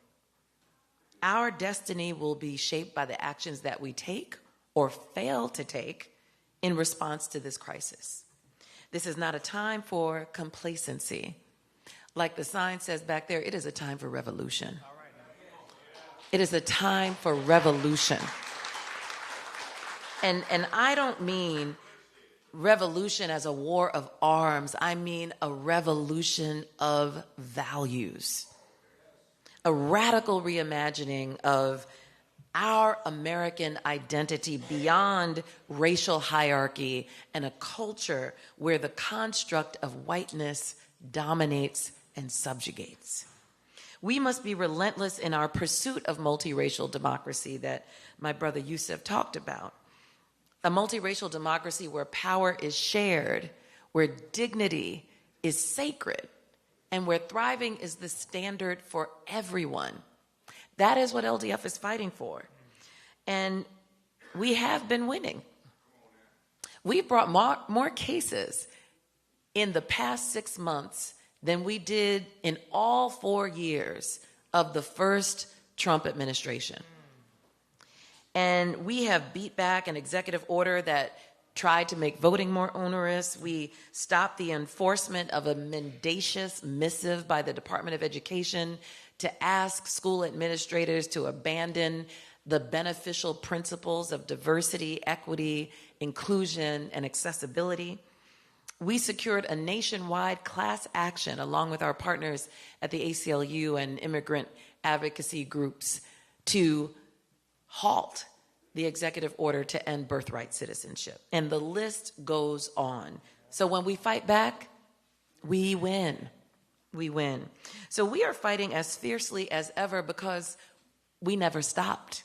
Our destiny will be shaped by the actions that we take or fail to take in response to this crisis. This is not a time for complacency. Like the sign says back there, it is a time for revolution. It is a time for revolution. And I don't mean revolution as a war of arms. I mean a revolution of values. A radical reimagining of our American identity beyond racial hierarchy and a culture where the construct of whiteness dominates and subjugates. We must be relentless in our pursuit of multiracial democracy that my brother Yusuf talked about. A multiracial democracy where power is shared, where dignity is sacred, and where thriving is the standard for everyone. That is what LDF is fighting for. And we have been winning. We've brought more cases in the past 6 months than we did in all 4 years of the first Trump administration. And we have beat back an executive order that tried to make voting more onerous. We stopped the enforcement of a mendacious missive by the Department of Education to ask school administrators to abandon the beneficial principles of diversity, equity, inclusion, and accessibility. We secured a nationwide class action along with our partners at the ACLU and immigrant advocacy groups to halt the executive order to end birthright citizenship. And the list goes on. So when we fight back, we win. We win. So we are fighting as fiercely as ever because we never stopped.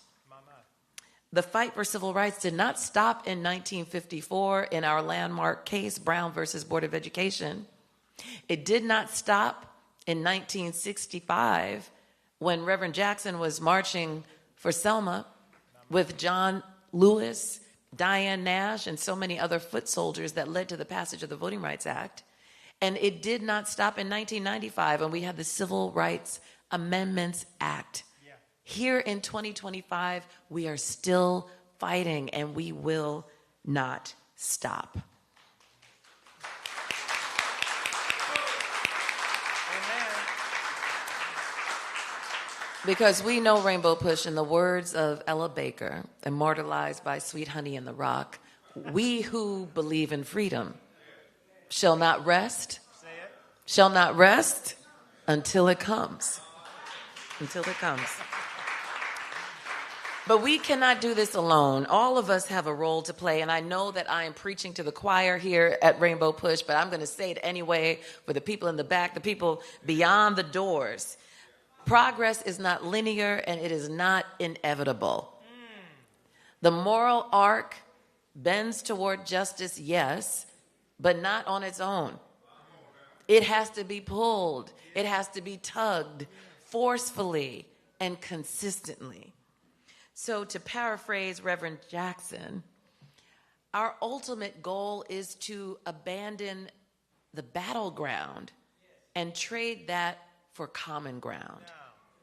The fight for civil rights did not stop in 1954 in our landmark case, Brown versus Board of Education. It did not stop in 1965 when Reverend Jackson was marching for Selma with John Lewis, Diane Nash, and so many other foot soldiers that led to the passage of the Voting Rights Act. And it did not stop in 1995 when we had the Civil Rights Amendments Act. Yeah. Here in 2025, we are still fighting, and we will not stop. Because we know Rainbow Push, in the words of Ella Baker, immortalized by Sweet Honey in the Rock, we who believe in freedom shall not rest, shall not rest until it comes. Until it comes. But we cannot do this alone. All of us have a role to play, and I know that I am preaching to the choir here at Rainbow Push, but I'm going to say it anyway for the people in the back, the people beyond the doors. Progress is not linear, and it is not inevitable. The moral arc bends toward justice, yes, but not on its own. It has to be pulled. It has to be tugged forcefully and consistently. So to paraphrase Reverend Jackson, our ultimate goal is to abandon the battleground and trade that for common ground,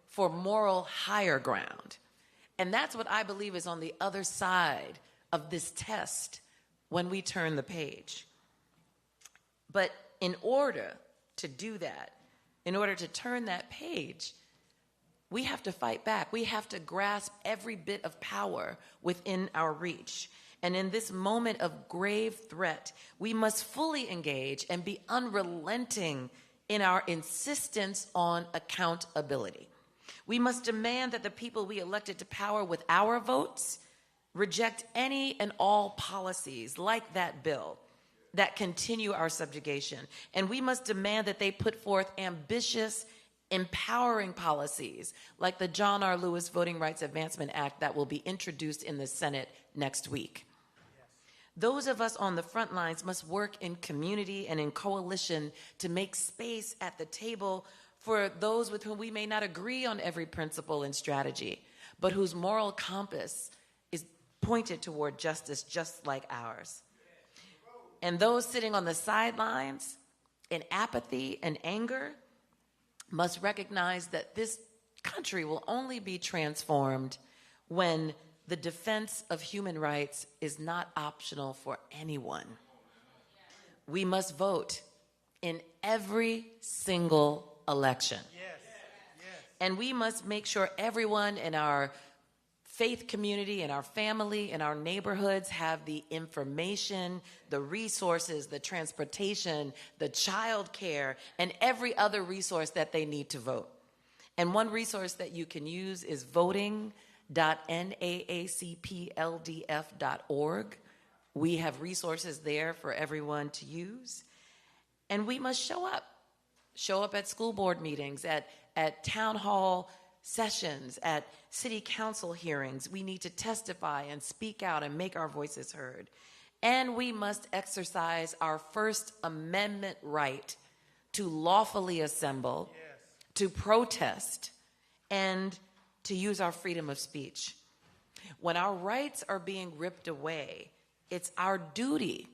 for moral higher ground. And that's what I believe is on the other side of this test when we turn the page. But in order to do that, in order to turn that page, we have to fight back. We have to grasp every bit of power within our reach. And in this moment of grave threat, we must fully engage and be unrelenting in our insistence on accountability. We must demand that the people we elected to power with our votes reject any and all policies like that bill that continue our subjugation. And we must demand that they put forth ambitious, empowering policies like the John R. Lewis Voting Rights Advancement Act that will be introduced in the Senate next week. Those of us on the front lines must work in community and in coalition to make space at the table for those with whom we may not agree on every principle and strategy, but whose moral compass is pointed toward justice just like ours. And those sitting on the sidelines in apathy and anger must recognize that this country will only be transformed when the defense of human rights is not optional for anyone. We must vote in every single election. And we must make sure everyone in our faith community, in our family, in our neighborhoods have the information, the resources, the transportation, the child care, and every other resource that they need to vote. And one resource that you can use is voting.naacpldf.org. We have resources there for everyone to use. And we must show up. Show up at school board meetings, at town hall sessions, at city council hearings. We need to testify and speak out and make our voices heard. And we must exercise our First Amendment right to lawfully assemble, to protest, and to use our freedom of speech. When our rights are being ripped away, it's our duty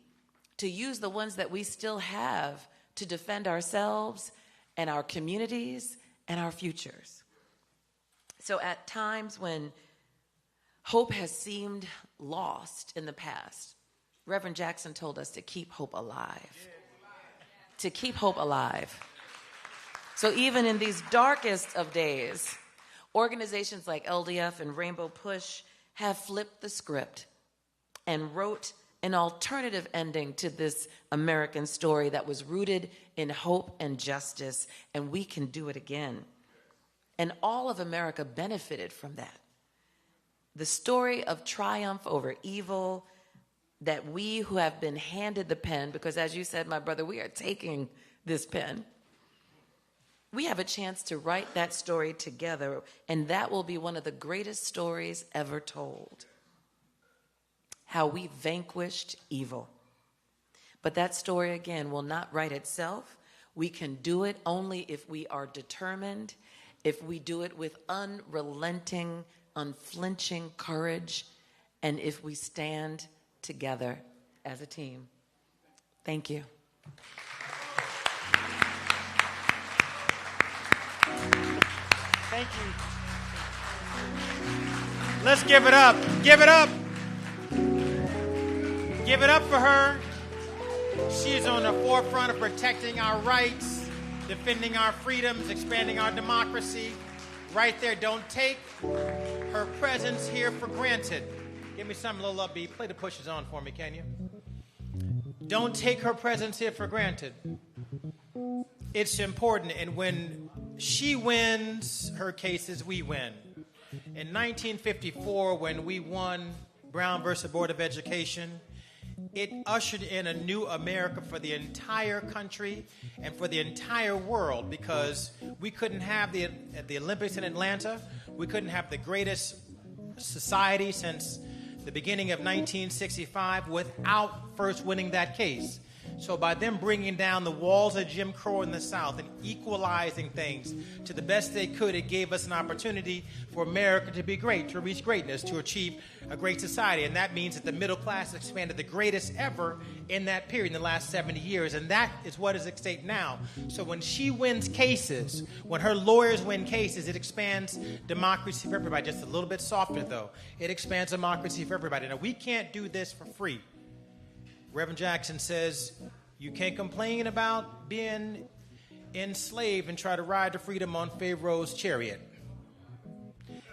to use the ones that we still have to defend ourselves and our communities and our futures. So at times when hope has seemed lost in the past, Reverend Jackson told us to keep hope alive. To keep hope alive. So even in these darkest of days, organizations like LDF and Rainbow Push have flipped the script and wrote an alternative ending to this American story that was rooted in hope and justice, and we can do it again. And all of America benefited from that. The story of triumph over evil that we who have been handed the pen, because as you said, my brother, we are taking this pen. We have a chance to write that story together, and that will be one of the greatest stories ever told. How we vanquished evil. But that story, again, will not write itself. We can do it only if we are determined, if we do it with unrelenting, unflinching courage, and if we stand together as a team. Thank you. Thank you. Let's give it up. Give it up. Give it up for her. She's on the forefront of protecting our rights, defending our freedoms, expanding our democracy. Right there, don't take her presence here for granted. Give me something a little upbeat. Play the pushes on for me, can you? Don't take her presence here for granted. It's important, and when she wins her cases, we win. In 1954, when we won Brown versus Board of Education, it ushered in a new America for the entire country and for the entire world, because we couldn't have the Olympics in Atlanta. We couldn't have the greatest society since the beginning of 1965 without first winning that case. So by them bringing down the walls of Jim Crow in the South and equalizing things to the best they could, it gave us an opportunity for America to be great, to reach greatness, to achieve a great society. And that means that the middle class expanded the greatest ever in that period, in the last 70 years. And that is what is at stake now. So when she wins cases, when her lawyers win cases, it expands democracy for everybody. Just a little bit softer, though. It expands democracy for everybody. Now, we can't do this for free. Reverend Jackson says you can't complain about being enslaved and try to ride to freedom on Pharaoh's chariot.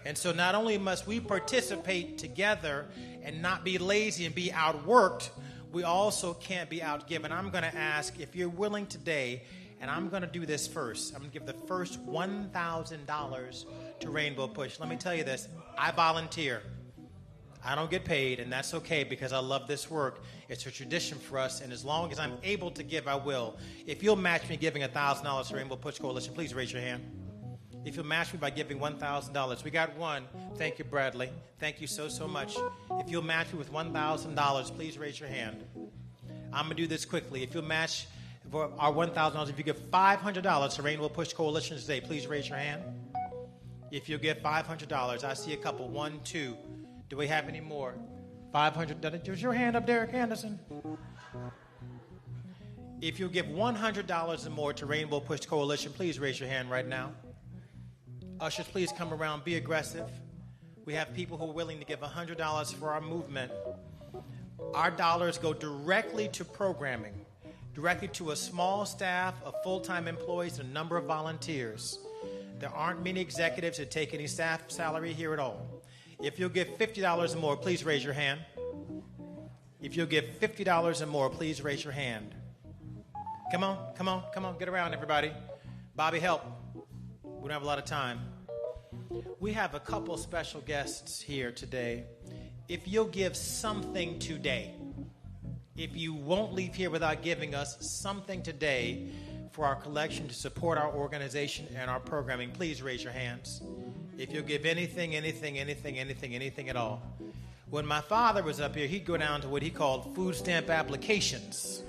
And so not only must we participate together and not be lazy and be outworked, we also can't be outgiven. I'm going to ask if you're willing today, and I'm going to do this first. I'm going to give the first $1,000 to Rainbow Push. Let me tell you this. I volunteer. I don't get paid, and that's okay because I love this work. It's a tradition for us, and as long as I'm able to give, I will. If you'll match me giving $1,000 to Rainbow Push Coalition, please raise your hand. If you'll match me by giving $1,000. We got one. Thank you, Bradley. Thank you so, so much. If you'll match me with $1,000, please raise your hand. I'm going to do this quickly. If you'll match for our $1,000, if you give $500 to Rainbow Push Coalition today, please raise your hand. If you'll give $500, I see a couple. 1, 2. Do we have any more? 500. Was your hand up, Derek Anderson? If you'll give $100 or more to Rainbow Push Coalition, please raise your hand right now. Ushers, please come around. Be aggressive. We have people who are willing to give $100 for our movement. Our dollars go directly to programming, directly to a small staff of full-time employees and a number of volunteers. There aren't many executives that take any staff salary here at all. If you'll give $50 or more, please raise your hand. If you'll give $50 or more, please raise your hand. Come on, come on, come on. Get around, everybody. Bobby, help. We don't have a lot of time. We have a couple special guests here today. If you'll give something today, if you won't leave here without giving us something today for our collection to support our organization and our programming, please raise your hands. If you'll give anything at all. When my father was up here, he'd go down to what he called food stamp applications.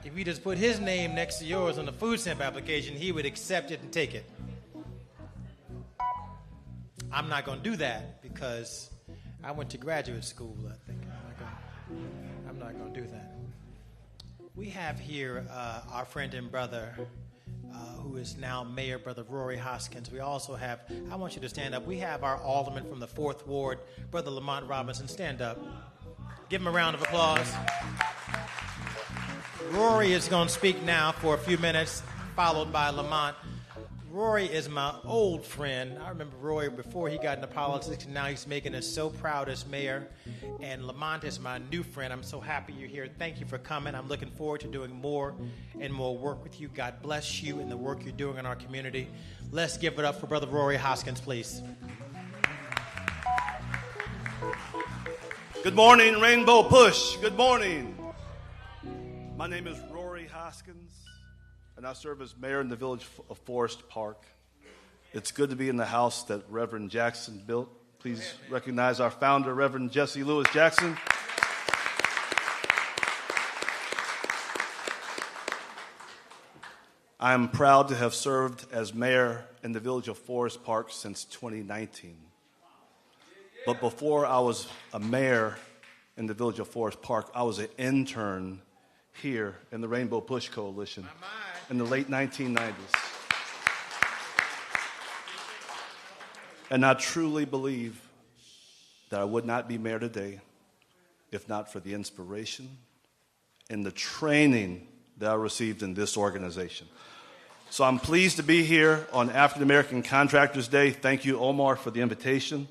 If you just put his name next to yours on the food stamp application, he would accept it and take it. I'm not going to do that because I went to graduate school, I think. I'm not going to do that. We have here our friend and brother who is now Mayor, Brother Rory Hoskins. We also have, I want you to stand up. We have our alderman from the 4th Ward, Brother Lamont Robinson. Stand up. Give him a round of applause. Rory is going to speak now for a few minutes, followed by Lamont. Rory is my old friend. I remember Rory before he got into politics, and now he's making us so proud as mayor. And Lamont is my new friend. I'm so happy you're here. Thank you for coming. I'm looking forward to doing more and more work with you. God bless you in the work you're doing in our community. Let's give it up for Brother Rory Hoskins, please. Good morning, Rainbow Push. Good morning. My name is Rory Hoskins, and I serve as mayor in the village of Forest Park. It's good to be in the house that Reverend Jackson built. Please recognize our founder, Reverend Jesse Lewis Jackson. I am proud to have served as mayor in the village of Forest Park since 2019. But before I was a mayor in the village of Forest Park, I was an intern here in the Rainbow Push Coalition in the late 1990s. And I truly believe that I would not be mayor today if not for the inspiration and the training that I received in this organization. So I'm pleased to be here on African American Contractors Day. Thank you, Omar, for the invitation.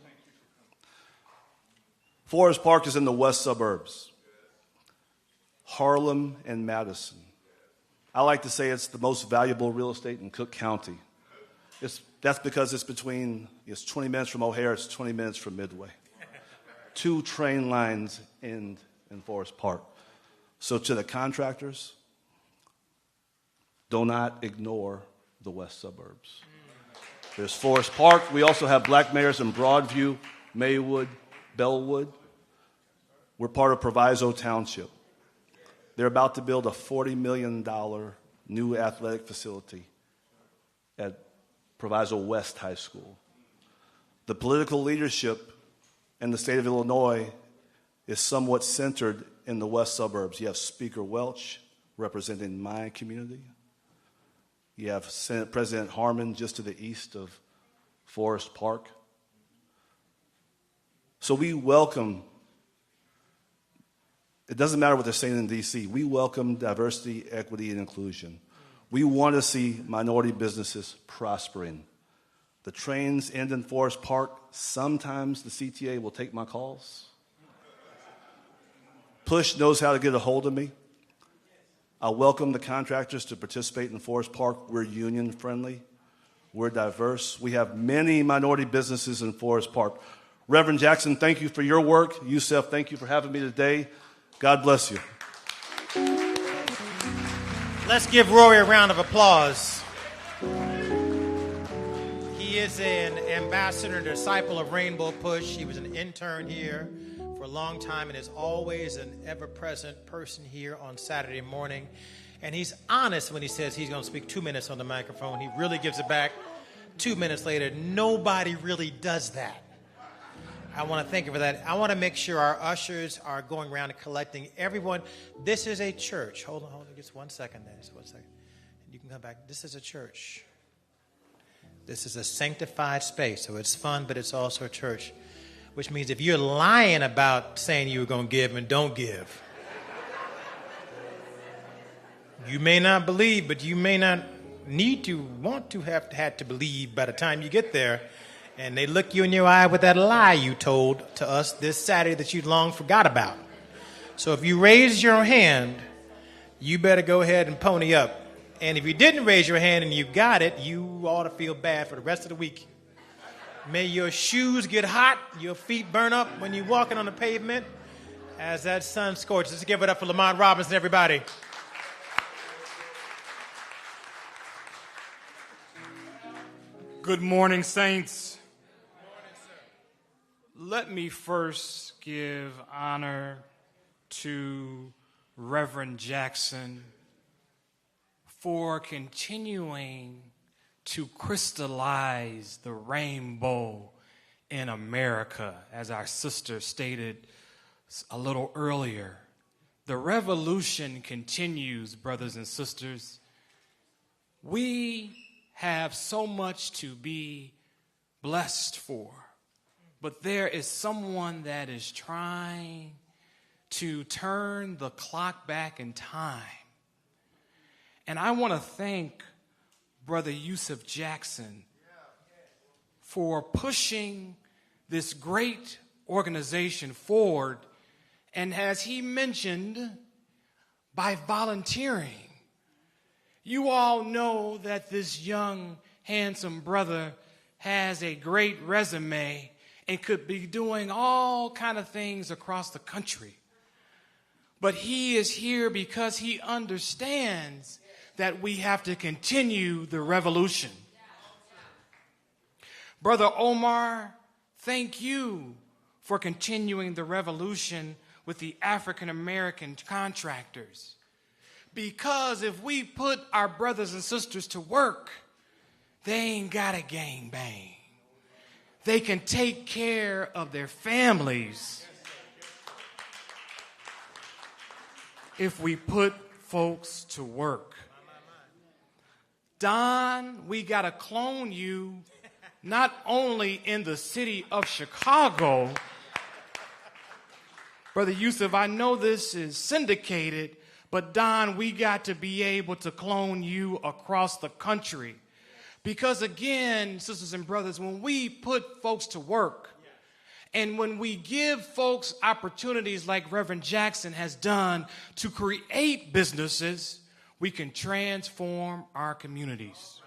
Forest Park is in the west suburbs, Harlem and Madison. I like to say it's the most valuable real estate in Cook County. It's That's because it's 20 minutes from O'Hare, it's 20 minutes from Midway. 2 train lines end in Forest Park. So to the contractors, do not ignore the west suburbs. There's Forest Park. We also have Black mayors in Broadview, Maywood, Bellwood. We're part of Proviso Township. They're about to build a $40 million new athletic facility at Proviso West High School. The political leadership in the state of Illinois is somewhat centered in the west suburbs. You have Speaker Welch representing my community. You have Senate President Harmon just to the east of Forest Park. So we welcome, it doesn't matter what they're saying in D.C., we welcome diversity, equity, and inclusion. We want to see minority businesses prospering. The trains end in Forest Park. Sometimes the CTA will take my calls. Push knows how to get a hold of me. I welcome the contractors to participate in Forest Park. We're union friendly. We're diverse. We have many minority businesses in Forest Park. Reverend Jackson, thank you for your work. Yusef, thank you for having me today. God bless you. Let's give Rory a round of applause. He is an ambassador and disciple of Rainbow Push. He was an intern here for a long time and is always an ever-present person here on Saturday morning. And he's honest when he says he's going to speak 2 minutes on the microphone. He really gives it back 2 minutes later. Nobody really does that. I want to thank you for that. I want to make sure our ushers are going around and collecting everyone. This is a church. Hold on. Just 1 second there. Just 1 second. You can come back. This is a church. This is a sanctified space. So it's fun, but it's also a church. Which means if you're lying about saying you were going to give and don't give, you may not believe, but you may not need to, want to have had to believe by the time you get there. And they look you in your eye with that lie you told to us this Saturday that you long forgot about. So if you raise your hand, you better go ahead and pony up. And if you didn't raise your hand and you got it, you ought to feel bad for the rest of the week. May your shoes get hot, your feet burn up when you're walking on the pavement as that sun scorches. Let's give it up for Lamont Robinson, everybody. Good morning, saints. Let me first give honor to Reverend Jackson for continuing to crystallize the rainbow in America, as our sister stated a little earlier. The revolution continues, brothers and sisters. We have so much to be blessed for, but there is someone that is trying to turn the clock back in time. And I want to thank Brother Yusef Jackson for pushing this great organization forward, and as he mentioned, by volunteering. You all know that this young, handsome brother has a great resume and could be doing all kind of things across the country. But he is here because he understands that we have to continue the revolution. Brother Omar, thank you for continuing the revolution with the African American contractors. Because if we put our brothers and sisters to work, they ain't got a gang bang. They can take care of their families if we put folks to work. Don, we got to clone you not only in the city of Chicago. Brother Yusef, I know this is syndicated, but Don, we got to be able to clone you across the country. Because again, sisters and brothers, when we put folks to work and when we give folks opportunities like Reverend Jackson has done to create businesses, we can transform our communities.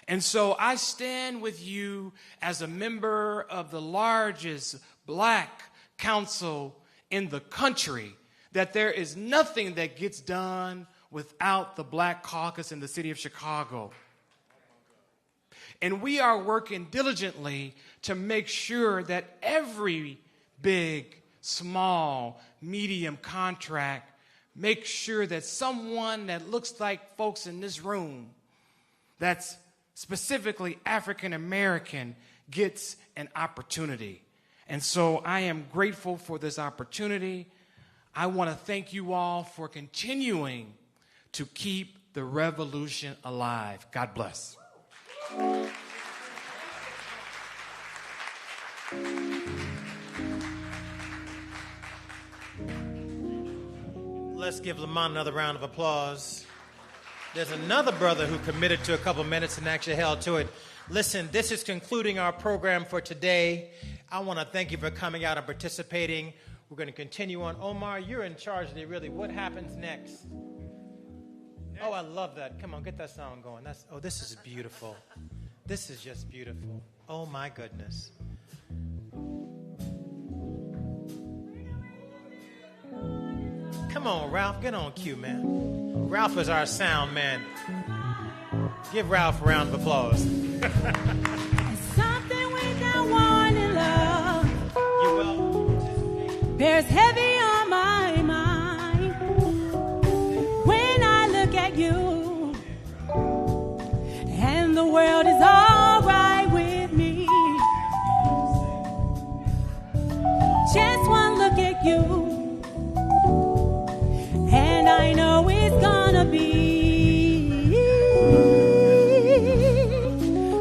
And so I stand with you as a member of the largest black council in the country, that there is nothing that gets done without the Black Caucus in the city of Chicago. And we are working diligently to make sure that every big, small, medium contract makes sure that someone that looks like folks in this room, that's specifically African American, gets an opportunity. And so I am grateful for this opportunity. I want to thank you all for continuing to keep the revolution alive. God bless. Let's give Lamont another round of applause. There's another brother who committed to a couple minutes and actually held to it. Listen, this is concluding our program for today. I want to thank you for coming out and participating. We're going to continue on. Omar, you're in charge today, really. What happens next? Oh, I love that. Come on, get that sound going. This is beautiful. This is just beautiful. Oh, my goodness. Come on, Ralph, get on cue, man. Ralph is our sound man. Give Ralph a round of applause. Something without warning, love. You will. Bears heavy on my mind when I look at you, and the world is all right with me. Just one look at you, and I know it's gonna be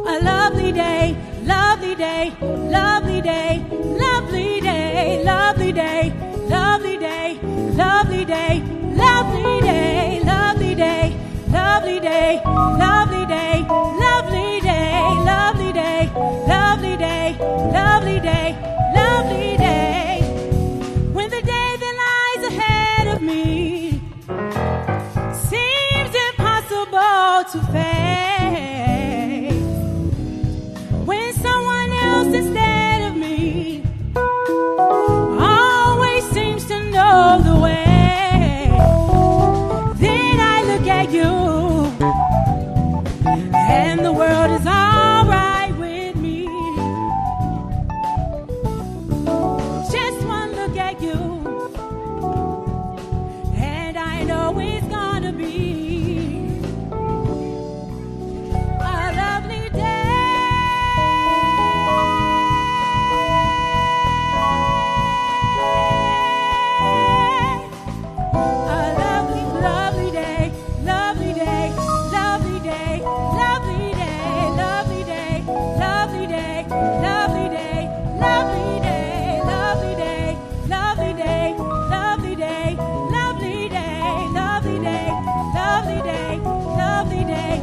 a lovely day, lovely day, lovely day, lovely day, lovely day, lovely day, lovely day, lovely day, lovely day, lovely day, lovely day, lovely day, lovely day, lovely day, lovely day, lovely day. When the day that lies ahead of me seems impossible to face, when someone else instead of me always seems to know the way, then I look at you, and the world is all right with me. Just one look at you, and I know it's gonna be a lovely day. A lovely, lovely day, lovely day, lovely day, lovely day, lovely day, lovely day, lovely day, lovely day, lovely day, lovely day, lovely day, lovely day, lovely day, lovely day, lovely day,